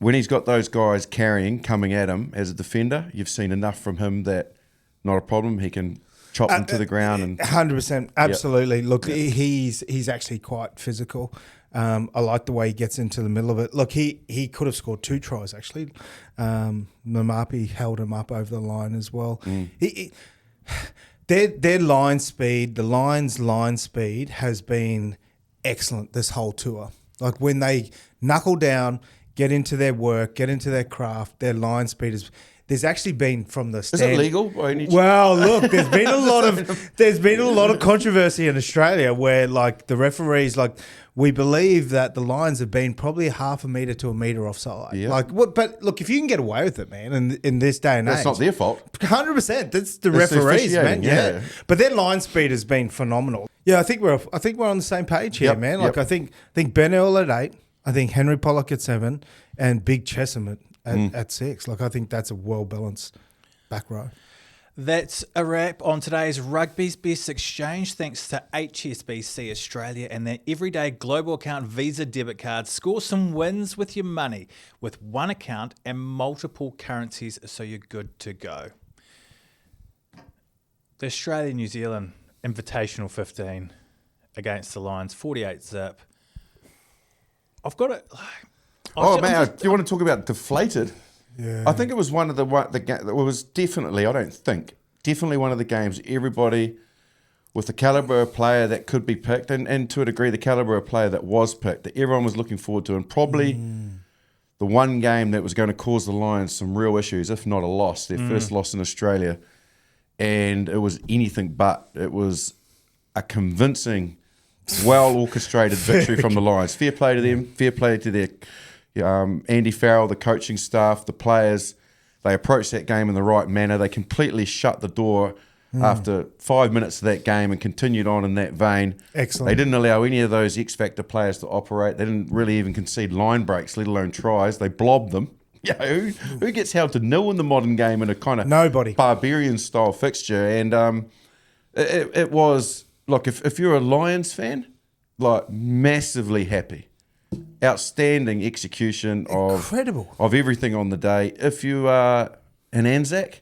When he's got those guys coming at him as a defender, you've seen enough from him that not a problem. He can chop them to the ground. And 100%, absolutely. Look, he's actually quite physical. I like the way he gets into the middle of it. Look, he could have scored 2 tries, actually. Mamapi held him up over the line as well. Their line speed, the Lions' line speed has been excellent this whole tour. Like when they knuckle down, get into their work, get into their craft, their line speed is. There's actually been from the stand. Is it legal? Well, look, there's been a lot of controversy in Australia where like the referees, like we believe that the Lions have been probably half a metre to a metre offside. Yeah. Like what? But look, if you can get away with it, man, in this day and age, That's not their fault. 100%. That's the It's the referees, man. officiating, yeah. But their line speed has been phenomenal. Yeah, I think we're on the same page here, Yep, man. Like yep. I think Ben Earl at 8, I think Henry Pollock at 7, and Big Chesham at 6. Like I think that's a well balanced back row. That's a wrap on today's Rugby's Best Exchange. Thanks to HSBC Australia and their everyday global account Visa debit cards. Score some wins with your money with one account and multiple currencies, so you're good to go. The Australia-New Zealand Invitational 15 against the Lions, 48-zip. I've got it. Oh, man, do you want to talk about deflated? Yeah. I think it was one of the it was definitely, I don't think, definitely one of the games everybody with the calibre of player that could be picked and to a degree the calibre of player that was picked, that everyone was looking forward to, and probably the one game that was going to cause the Lions some real issues, if not a loss, their first loss in Australia. And it was anything but. It was a convincing, well-orchestrated victory from the Lions. Fair play to them, fair play to their Andy Farrell, the coaching staff, the players. They approached that game in the right manner. They completely shut the door after 5 minutes of that game and continued on in that vein. Excellent. They didn't allow any of those X-Factor players to operate. They didn't really even concede line breaks, let alone tries. They blobbed them. Yeah, who gets held to nil in the modern game in a kind of Nobody. barbarian-style fixture? And it was, look, if you're a Lions fan, like massively happy. Outstanding execution Incredible. of everything on the day. If you are an Anzac,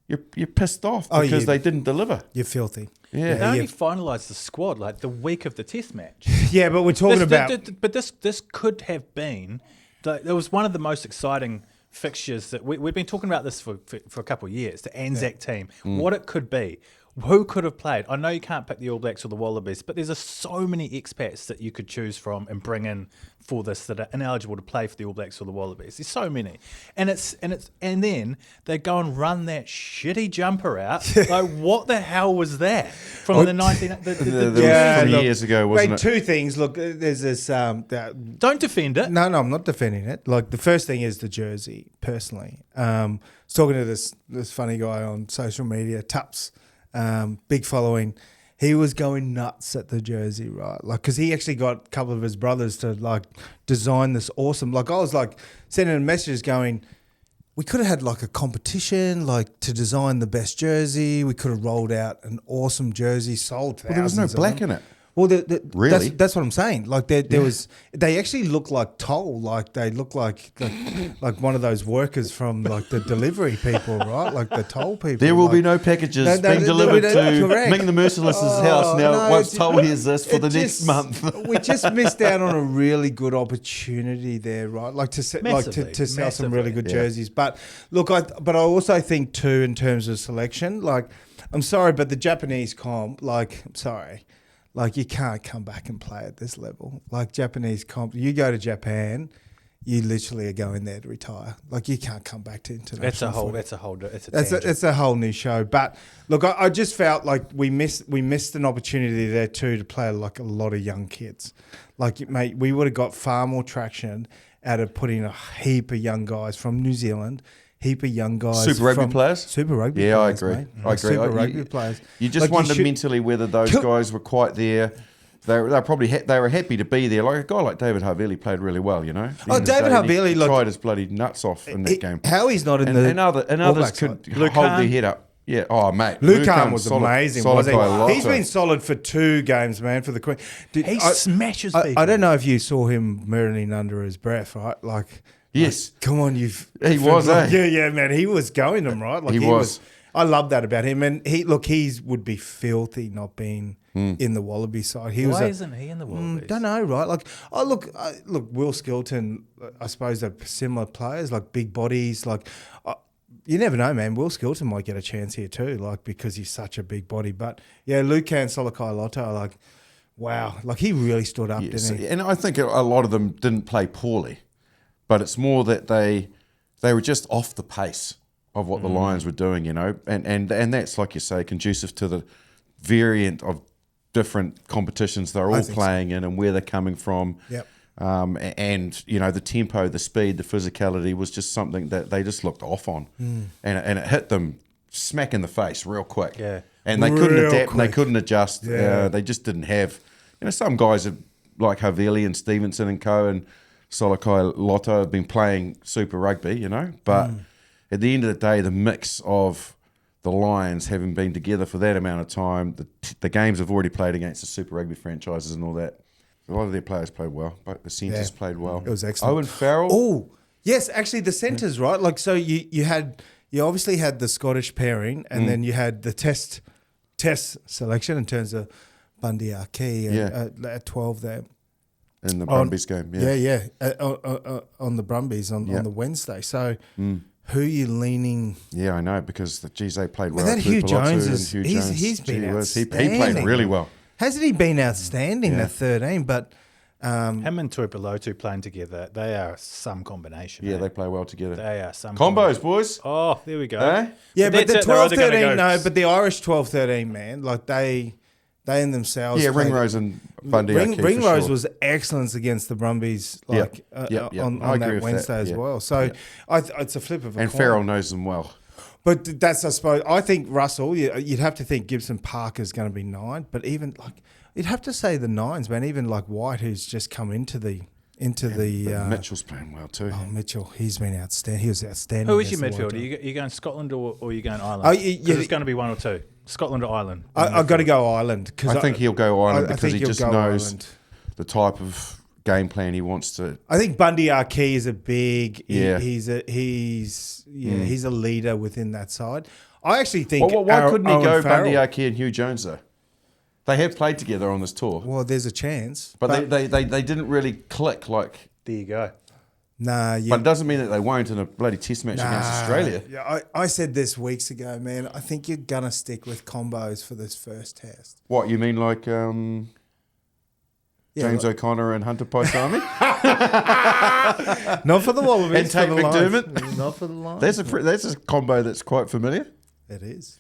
you're pissed off because they didn't deliver. You're filthy. Yeah. They only finalised the squad like the week of the Test match. Yeah, but we're talking But this could have been. It was one of the most exciting fixtures that we've been talking about this for a couple of years. The Anzac team, what it could be. Who could have played? I know you can't pick the All Blacks or the Wallabies, but there's so many expats that you could choose from and bring in for this that are ineligible to play for the All Blacks or the Wallabies. There's so many, and then they go and run that shitty jumper out. Like, what the hell was that from the 19? That was 20 years ago, wasn't it? Two things. Look, there's this. Don't defend it. No, I'm not defending it. Like the first thing is the jersey. Personally, I was talking to this funny guy on social media, Tups. Big following. He was going nuts at the jersey, right? Like, because he actually got a couple of his brothers to like design this awesome. Like, I was like sending him messages going, we could have had like a competition, like to design the best jersey. We could have rolled out an awesome jersy, sold thousands. Well, there was no black in it. Well, Really? that's what I'm saying. Like there was, they actually look like toll. Like they look like one of those workers from like the delivery people, right? Like the toll people. There will be no packages being delivered to correct. Ming the Merciless's house now. no, Once Toll hears this for the just- next month. We just missed out on a really good opportunity there, right? Like to sell some really good jerseys. But look, I also think too in terms of selection. Like, I'm sorry, but the Japanese comp, like, I'm sorry. Like, you can't come back and play at this level. Like, Japanese comp, you go to Japan, you literally are going there to retire. Like, you can't come back to international footy. It's a whole new show. But look, I just felt like we missed an opportunity there too to play like a lot of young kids. Like, mate, we would have got far more traction out of putting a heap of young guys from New Zealand. Heap of young guys. Super Rugby players? Super Rugby Yeah, players. I agree. Mate. I agree. Super Rugby players. You just Like, wonder mentally whether those guys were quite there. They were happy to be there. Like a guy like David Harvey played really well, you know. At the end of the David day, Harvey, he look, tried his bloody nuts off in that game. How he's not in And All others Blacks could side. hold their head up. Yeah. Oh, mate. Lucan was amazing, was he? Solid He's been solid for 2 games, man, for the Queen. He smashes people. I don't know if you saw him murmuring under his breath, right? Like, Yes. come on, He was, Yeah, man. He was going them, right? Like He was. I love that about him. And he would be filthy not being in the Wallaby side. Why isn't he in the Wallabies? Don't know, right? Like, look, Will Skilton, I suppose they're similar players, like big bodies. Like, you never know, man. Will Skilton might get a chance here too, like, because he's such a big body. But yeah, Lucan Solakailoto, like, wow. Like, he really stood up, didn't he? And I think a lot of them didn't play poorly, but it's more that they were just off the pace of what the Lions were doing, you know, and that's, like you say, conducive to the variant of different competitions they're all playing in and where they're coming from. Yep. And, you know, the tempo, the speed, the physicality was just something that they just looked off on. And it hit them smack in the face real quick. Yeah. And they couldn't Real adapt, and they quick. couldn't adjust. Yeah. They just didn't have, you know, some guys like Harvey and Stevenson and co and Solokai Lotto have been playing Super Rugby, you know, but at the end of the day, the mix of the Lions having been together for that amount of time, the games have already played against the Super Rugby franchises and all that. A lot of their players played well, but the centres played well. It was excellent. Owen Farrell. Oh, yes, actually the centres, right? Like, so you obviously had the Scottish pairing, and then you had the test selection in terms of Bundy Aki at 12 there. In the Brumbies game, On the Brumbies on the Wednesday. So who are you leaning? Yeah, I know, because they played well. That Hugh Jones He's been he outstanding. played really well. Hasn't he been outstanding at 13? But Him and Tuipulotu playing together, they are some combination. Yeah, eh? they play well together. They are some Combos, boys. Oh, there we go. Eh? yeah, but the That's it, they're either 12-13, gonna no, but the Irish 12-13, man, like they in themselves. Yeah, played- Ringrose and Bundy. Ringrose was excellent against the Brumbies, like Yep. on I agree that with Wednesday that. as Yeah. well. So it's a flip of a And coin. Farrell knows them well. But that's, I suppose, I think Russell, you'd have to think Gibson Parker's going to be 9, but even like you'd have to say the 9s, man. Even like White, who's just come into the. Mitchell's playing well too. Oh, Mitchell, he's been outstanding. He was outstanding. Who is your against the midfield? Wallabies. Are you going Scotland or are you going Ireland? Oh, Because it's going to be one or two. Scotland or Ireland. I've got to go Ireland because I think he'll go Ireland I because think he he'll just go knows Ireland. the type of game plan he wants to. I think Bundy Arkey is a big. Yeah. He's a leader within that side. I actually think. Well, why couldn't he Owen go Farrell- Bundy Aki and Hugh Jones though? They have played together on this tour, Well, there's a chance, but they didn't really click like. There you go. nah. But it doesn't mean that they won't in a bloody test match against Australia. Yeah, I said this weeks ago, man. I think you're gonna stick with combos for this first test. What you mean, like Yeah, James O'Connor and Hunter Paisami? not for the Wallabies. And Tate for the Lions. McDermott? Not for the Lions. That's a combo that's quite familiar. It is.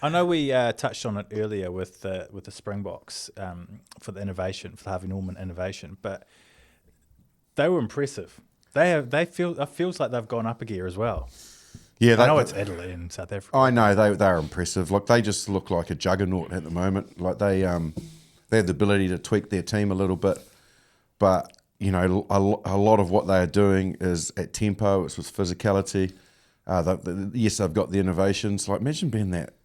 I know we touched on it earlier with the Springboks for the innovation, for the Harvey Norman innovation, but they were impressive. It feels like they've gone up a gear as well. Yeah, I know it's Italy and South Africa. I know they're impressive. Like they just look like a juggernaut at the moment. Like they have the ability to tweak their team a little bit, but you know a lot of what they are doing is at tempo. It's with physicality. Yes, they've got the innovations. Like imagine being that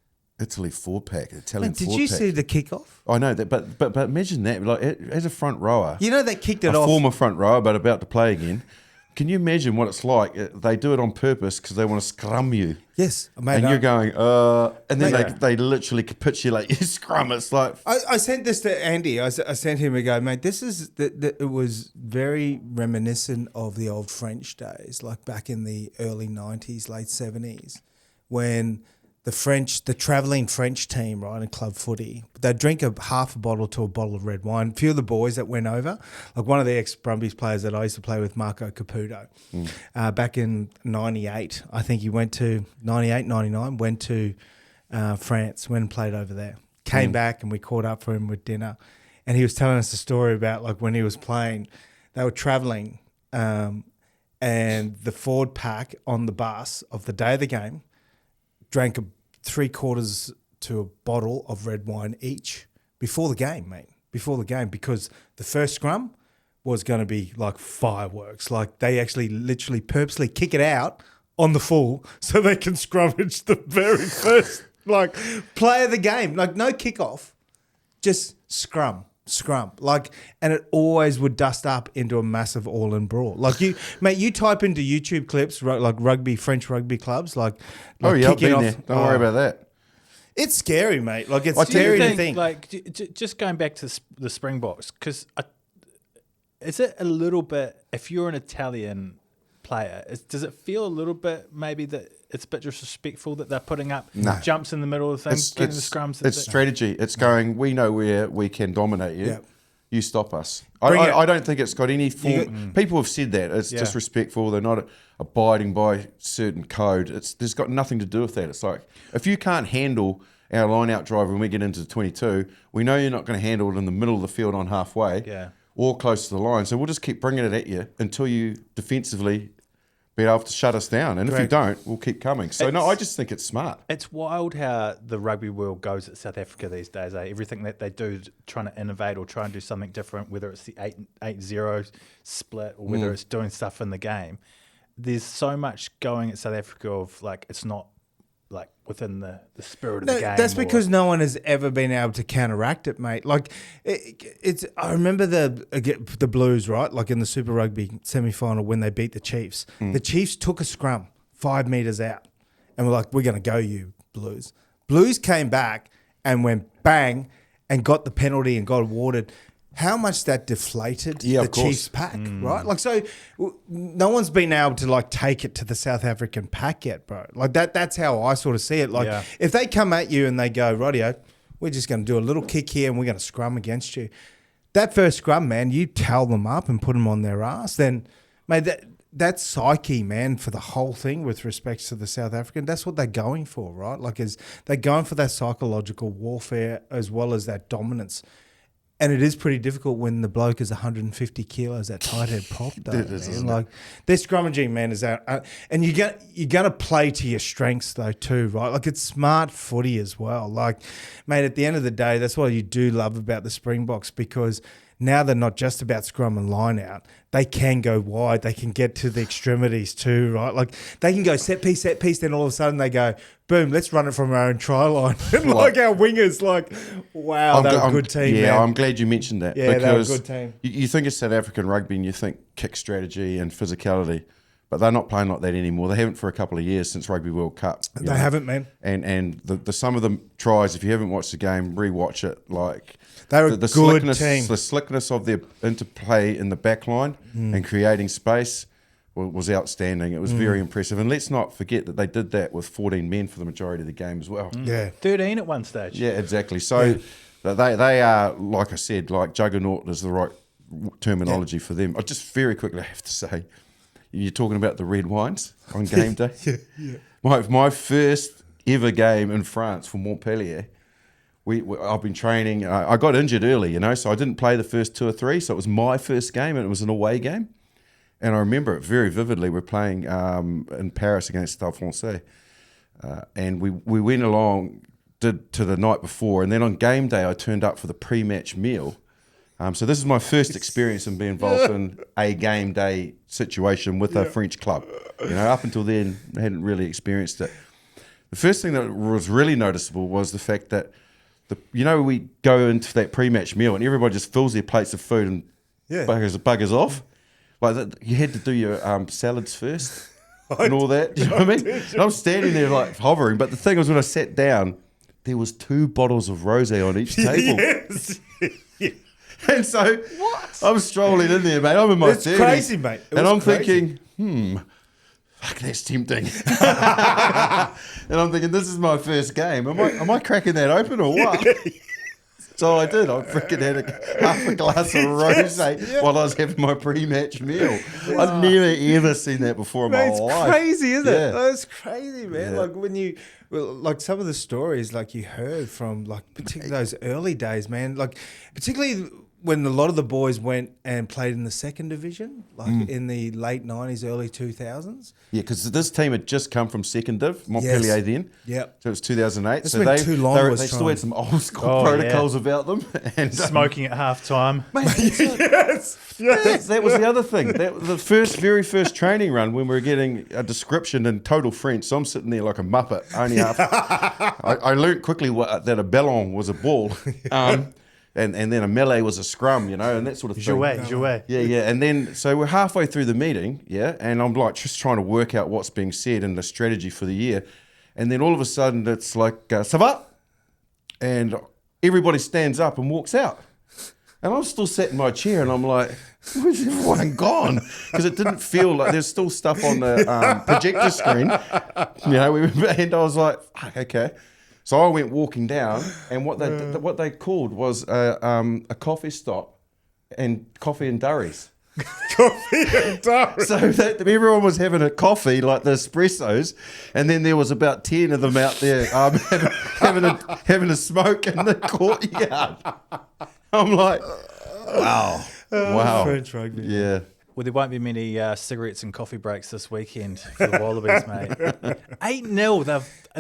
Italy 4-pack, Italian 4-pack. Did you see the kickoff? I know that, but imagine that. Like as a front rower, You know they kicked it a off. former front rower, but about to play again. Can you imagine what it's like? They do it on purpose because they want to scrum you. Yes, mate. And you're going, and then Mate. they literally capitulate you scrum. It's like, I sent this to Andy. I sent him a go, mate. This is it was very reminiscent of the old French days, like back in the early 90s, late 70s, when the travelling French team, right, in club footy, they'd drink half a bottle to a bottle of red wine. A few of the boys that went over, like one of the ex-Brumbies players that I used to play with, Marco Caputo, back in 98, I think he went to 98, 99, went to France, went and played over there. Came back and we caught up for him with dinner. And he was telling us a story about like when he was playing, they were travelling and the forward pack on the bus of the day of the game drank 3/4 to a bottle of red wine each before the game, mate. Before the game, because the first scrum was going to be like fireworks. Like they actually literally purposely kick it out on the full so they can scrummage the very first play of the game. Like no kickoff, just scrum. And it always would dust up into a massive all-in brawl. Like you type into YouTube clips like French rugby clubs, like Oh yeah, I've kicking been off. there. Don't worry about that. It's scary, mate. Like it's Do you scary to think. Like just going back to the Springboks, because is it a little bit? If you're an Italian player, does it feel a little bit maybe that it's a bit disrespectful that they're putting up jumps in the middle of the thing, getting the scrums? It's strategy. It's going, we know where we can dominate you. Yep. You stop us. I don't think it's got any form. People have said that. It's disrespectful. They're not abiding by certain code. There's got nothing to do with that. It's like, if you can't handle our line-out drive when we get into the 22, we know you're not going to handle it in the middle of the field on halfway or close to the line. So we'll just keep bringing it at you until you defensively be able to shut us down. And if you don't, we'll keep coming. So, I just think it's smart. It's wild how the rugby world goes at South Africa these days. Everything that they do trying to innovate or try and do something different, whether it's the 8-0 split or whether it's doing stuff in the game. There's so much going at South Africa of like, it's not like within the spirit of the game. That's because no one has ever been able to counteract it, mate. Like it's. I remember the Blues, right? Like in the Super Rugby semi-final when they beat the Chiefs. The Chiefs took a scrum 5 meters out, and we're like, "We're going to go, you Blues." Blues came back and went bang and got the penalty and got awarded. How much that deflated the Chiefs pack, right? Like, so no one's been able to like take it to the South African pack yet, bro. Like that's how I sort of see it. Like if they come at you and they go, rightio, we're just going to do a little kick here and we're going to scrum against you. That first scrum, man, you towel them up and put them on their ass, then, mate, that psyche, man, for the whole thing with respect to the South African, that's what they're going for, right? Like they're going for that psychological warfare as well as that dominance. And it is pretty difficult when the bloke is 150 kilos, that tight head prop, though. Like their scrummaging, man, is out, and you're gonna play to your strengths though too, right? Like it's smart footy as well. Like, mate, at the end of the day, that's what you do love about the Springboks, because now they're not just about scrum and line out. They can go wide. They can get to the extremities too, right? Like they can go set piece. Then all of a sudden they go, boom, let's run it from our own try line. And like our wingers, like, wow, they're a good team, man. I'm glad you mentioned that. Yeah, because they're a good team. You think of South African rugby and you think kick strategy and physicality, but they're not playing like that anymore. They haven't for a couple of years since Rugby World Cup. They haven't, man. And the some of the tries, if you haven't watched the game, rewatch it. Like they're a good team. The slickness of their interplay in the back line and creating space was outstanding. It was very impressive. And let's not forget that they did that with 14 men for the majority of the game as well. Yeah. 13 at one stage. Yeah, exactly. So they are, like I said, like juggernaut is the right terminology for them. I just very quickly have to say, you're talking about the red wines on game day. My first ever game in France for Montpellier, I've been training. I got injured early, so I didn't play the first 2 or 3. So it was my first game, and it was an away game. And I remember it very vividly. We're playing in Paris against Stade Francais. And we went along to the night before. And then on game day, I turned up for the pre-match meal. So this is my first experience in being involved in a game day situation with a French club. Up until then, I hadn't really experienced it. The first thing that was really noticeable was the fact that, we go into that pre-match meal and everybody just fills their plates of food and buggers off. Like that, you had to do your salads first and all that. Do you know what I mean? And I'm standing there like hovering. But the thing was, when I sat down, there was 2 bottles of rosé on each table. Yes. And so I'm strolling in there, mate. I'm in my 30s. It's crazy, mate. And I'm thinking, fuck, that's tempting. And I'm thinking, this is my first game. Am I cracking that open or what? So I did. I freaking had half a glass of rosé while I was having my pre-match meal. I've never, ever seen that before in my life. It's crazy, isn't it? That's crazy, man. Like when like some of the stories like you heard from like particularly those early days, man, like particularly when a lot of the boys went and played in the second division, like in the late 90s, early 2000s. Yeah, because this team had just come from second div, Montpellier then. Yep. So it was 2008. It's so been they, too long, they was still trying. had some old school protocols about them. And Smoking at half time. that was the other thing. That was the very first training run when we were getting a description in total French. So I'm sitting there like a muppet. Only half. I learnt quickly that a ballon was a ball, and then a melee was a scrum, and that sort of thing. Jouet. Yeah. And then so we're halfway through the meeting, and I'm like just trying to work out what's being said and the strategy for the year, and then all of a sudden it's like ça va, and everybody stands up and walks out. And I'm still sat in my chair and I'm like, where's everyone gone? Because it didn't feel like there's still stuff on the projector screen. And I was like, fuck, okay. So I went walking down and what they called was a coffee stop and coffee and durries. Coffee and durries. So everyone was having a coffee, like the espressos, and then there was about 10 of them out there having a smoke in the courtyard. I'm like, wow. French rugby. Yeah. Well, there won't be many cigarettes and coffee breaks this weekend for the Wallabies, mate. 8-0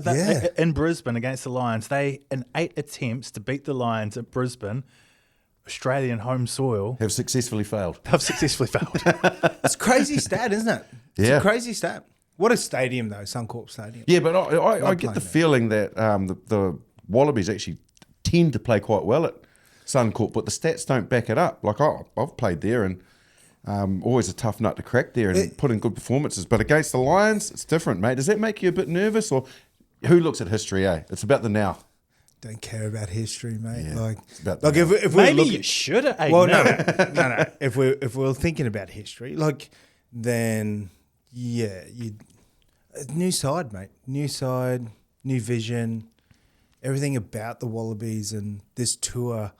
they've in Brisbane against the Lions. They, in 8 attempts to beat the Lions at Brisbane, Australian home soil, Have successfully failed. have successfully failed. It's a crazy stat, isn't it? It's Yeah. a crazy stat. What a stadium, though, Suncorp Stadium. Yeah, but I get playing the there. feeling that the Wallabies actually tend to play quite well at Suncorp, but the stats don't back it up. Like, I've played there and always a tough nut to crack there and put in good performances. But against the Lions, it's different, mate. Does that make you a bit nervous? Or who looks at history, eh? It's about the now. Don't care about history, mate. Yeah, Like about if Maybe we're you should at 8-0. well, no. If we're thinking about history, like then new side, mate. New side, new vision, everything about the Wallabies and this tour.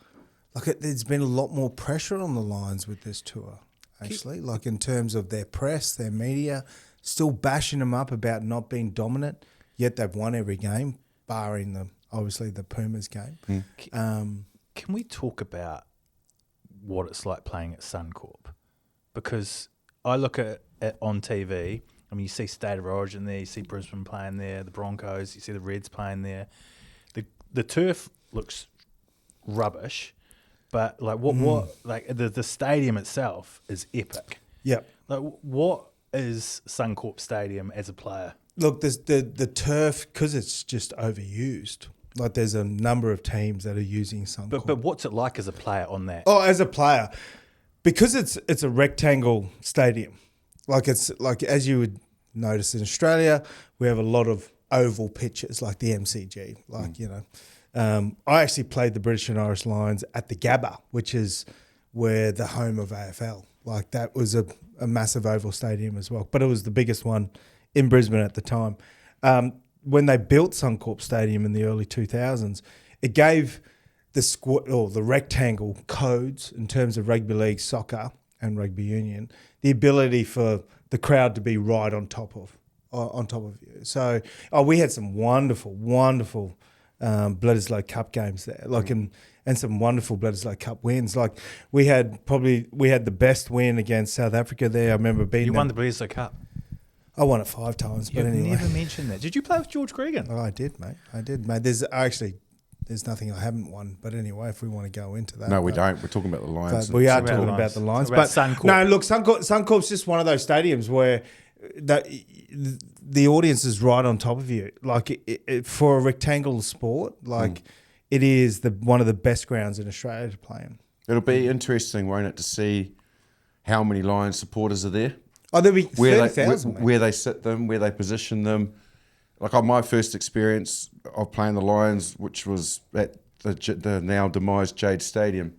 Like there's been a lot more pressure on the Lions with this tour, actually. Like in terms of their press, their media, still bashing them up about not being dominant. Yet they've won every game, barring obviously the Pumas game. Can we talk about what it's like playing at Suncorp? Because I look at it on TV. I mean, you see State of Origin there, you see Brisbane playing there, the Broncos, you see the Reds playing there. The turf looks rubbish, but like what like the stadium itself is epic. Yep. Like what is Suncorp Stadium as a player? Look, there's the turf, because it's just overused. Like there's a number of teams that are using Suncorp. But what's it like as a player on that? Oh, as a player, because it's a rectangle stadium. Like it's like, as you would notice in Australia, we have a lot of oval pitches like the MCG. Like I actually played the British and Irish Lions at the Gabba, which is where the home of AFL. Like that was a massive oval stadium as well, but it was the biggest one in Brisbane at the time. When they built Suncorp Stadium in the early 2000s, it gave the rectangle codes in terms of rugby league, soccer, and rugby union the ability for the crowd to be right on top of you. So, we had some wonderful Bledisloe Cup games there, and some wonderful Bledisloe Cup wins. Like we had the best win against South Africa there. I remember beating You them. won the Bledisloe Cup. I won it 5 times, but You've anyway. never mentioned that. Did you play with George Cregan? Oh, I did, mate. There's nothing I haven't won. But anyway, if we want to go into that. No, we don't. We're talking about the Lions. But we are Talk about talking the about Lions. the Lions. Talk about But Suncorp. no, look, Suncorp's just one of those stadiums where the audience is right on top of you. Like for a rectangular sport, it is one of the best grounds in Australia to play in. It'll be interesting, won't it, to see how many Lions supporters are there. Oh, there'll be Where 30,000. where they sit them, where they position them. Like on my first experience of playing the Lions, which was at the now demised Jade Stadium,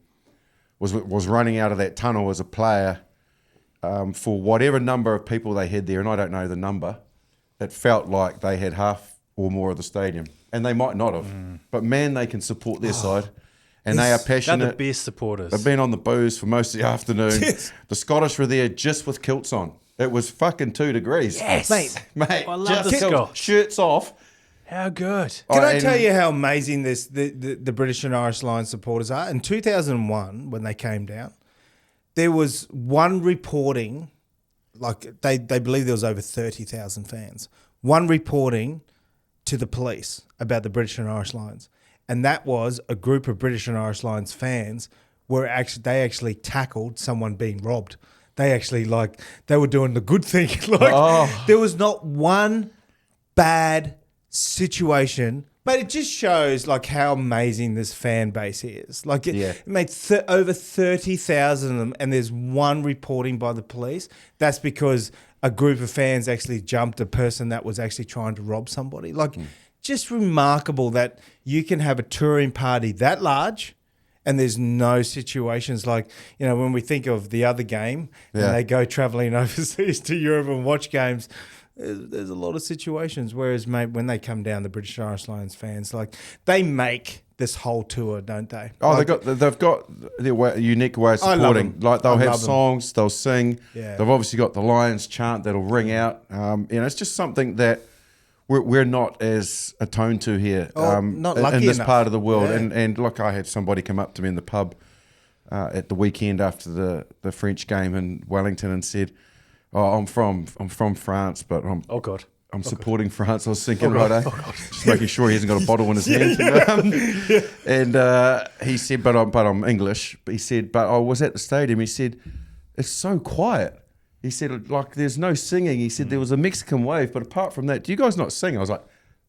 was running out of that tunnel as a player for whatever number of people they had there, and I don't know the number. It felt like they had half or more of the stadium, and they might not have. But man, they can support their side, and they are They're passionate. the best supporters. They've been on the booze for most of the afternoon. The Scottish were there just with kilts on. It was fucking 2 degrees. Yes. Mate, Mate, I love just the kilts, Scots. shirts off. How good. Can I tell you how amazing the British and Irish Lions supporters are? In 2001, when they came down, there was one reporting, like they believe there was over 30,000 fans, one reporting to the police about the British and Irish Lions. And that was a group of British and Irish Lions fans they actually tackled someone being robbed. They actually, they were doing the good thing. There was not one bad situation, but it just shows how amazing this fan base is. It made over 30,000 of them, and there's one reporting by the police. That's because a group of fans actually jumped a person that was actually trying to rob somebody. Just remarkable that you can have a touring party that large and there's no situations when we think of the other game and they go travelling overseas to Europe and watch games, there's a lot of situations. Whereas, mate, when they come down, the British and Irish Lions fans, they make this whole tour, don't they? Oh, they've got their unique way of supporting. They'll have songs, they'll sing. Yeah. They've obviously got the Lions chant that'll ring out. It's just something that we're not as attuned to here not lucky in this enough. part of the world. Yeah. And I had somebody come up to me in the pub at the weekend after the French game in Wellington and said, "Oh, I'm from France, but I'm supporting France." I was thinking, just making sure he hasn't got a bottle in his hand. And he said, "But I'm English." But he said, "But I was at the stadium." He said, "It's so quiet." He said, there's no singing. He said there was a Mexican wave, but apart from that, do you guys not sing? I was like,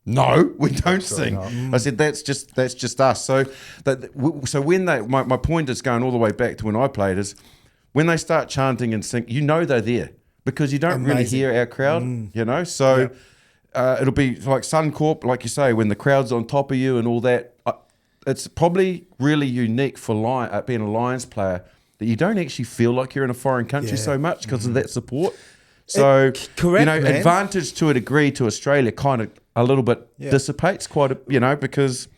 no, we don't sing. I said, that's just us. So when my point is going all the way back to when I played is when they start chanting and sing, they're there because you don't really hear our crowd, So it'll be like Suncorp, like you say, when the crowd's on top of you and all that. It's probably really unique for being a Lions player that you don't actually feel like you're in a foreign country so much because of that support. So, correct, man. Advantage to a degree to Australia kind of a little bit dissipates because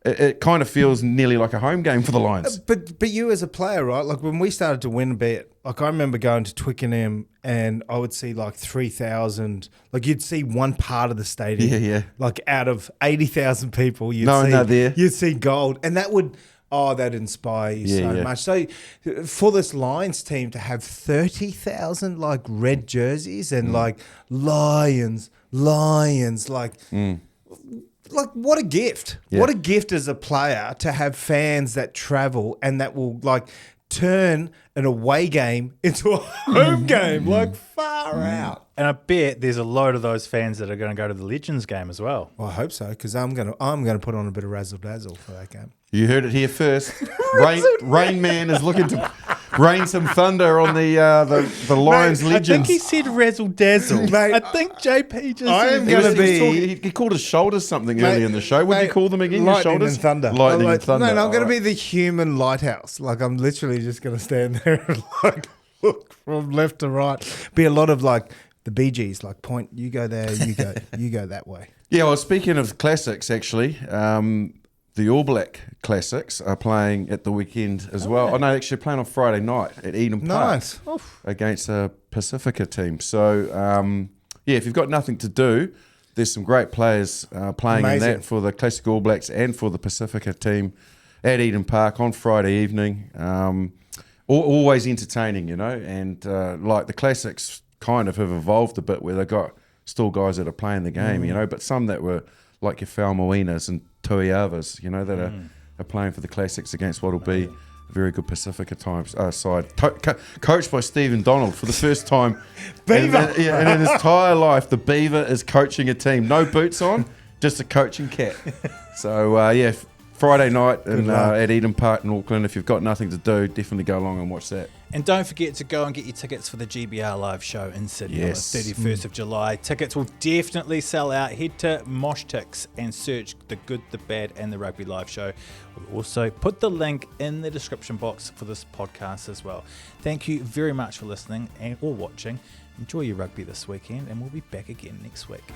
it kind of feels nearly like a home game for the Lions. But you as a player, right? When we started to win a bit, I remember going to Twickenham and I would see 3,000. You'd see one part of the stadium. Yeah. Out of 80,000 people, you'd see gold, and that would. Oh, that inspire you so much. So for this Lions team to have 30,000 red jerseys and Lions, what a gift. Yeah. What a gift as a player to have fans that travel and that will turn an away game into a home game, far out. And I bet there's a load of those fans that are going to go to the Legends game as well. Well, I hope so, because I'm gonna put on a bit of razzle dazzle for that game. You heard it here first. Rain Man is looking to rain some thunder on the Lions Legends. I think he said razzle dazzle. Mate, I think JP just. I am going to be. He called his shoulders something early in the show. What did you call them again? Your shoulders? And thunder. Lightning and thunder. No, I'm going to be the human lighthouse. I'm literally just going to stand there and look from left to right. Be a lot of the Bee Gees, point. You go there. You go that way. Yeah. Well, speaking of classics, actually. The All Black Classics are playing at the weekend as well. Oh, no, actually playing on Friday night at Eden Park against a Pacifica team. So, if you've got nothing to do, there's some great players playing in that for the Classic All Blacks and for the Pacifica team at Eden Park on Friday evening. Always entertaining, and the Classics kind of have evolved a bit where they've got still guys that are playing the game, but some that were like your Falmoinas and Tuiavas, that are playing for the Classics against what will be a very good Pacifica side. Coached by Stephen Donald for the first time Beaver. And in his entire life, the Beaver is coaching a team. No boots on, just a coaching cap. So, Friday night at Eden Park in Auckland. If you've got nothing to do, definitely go along and watch that. And don't forget to go and get your tickets for the GBR live show in Sydney on the 31st of July. Tickets will definitely sell out. Head to Moshtix and search The Good, The Bad and The Rugby live show. We'll also put the link in the description box for this podcast as well. Thank you very much for listening or watching. Enjoy your rugby this weekend and we'll be back again next week.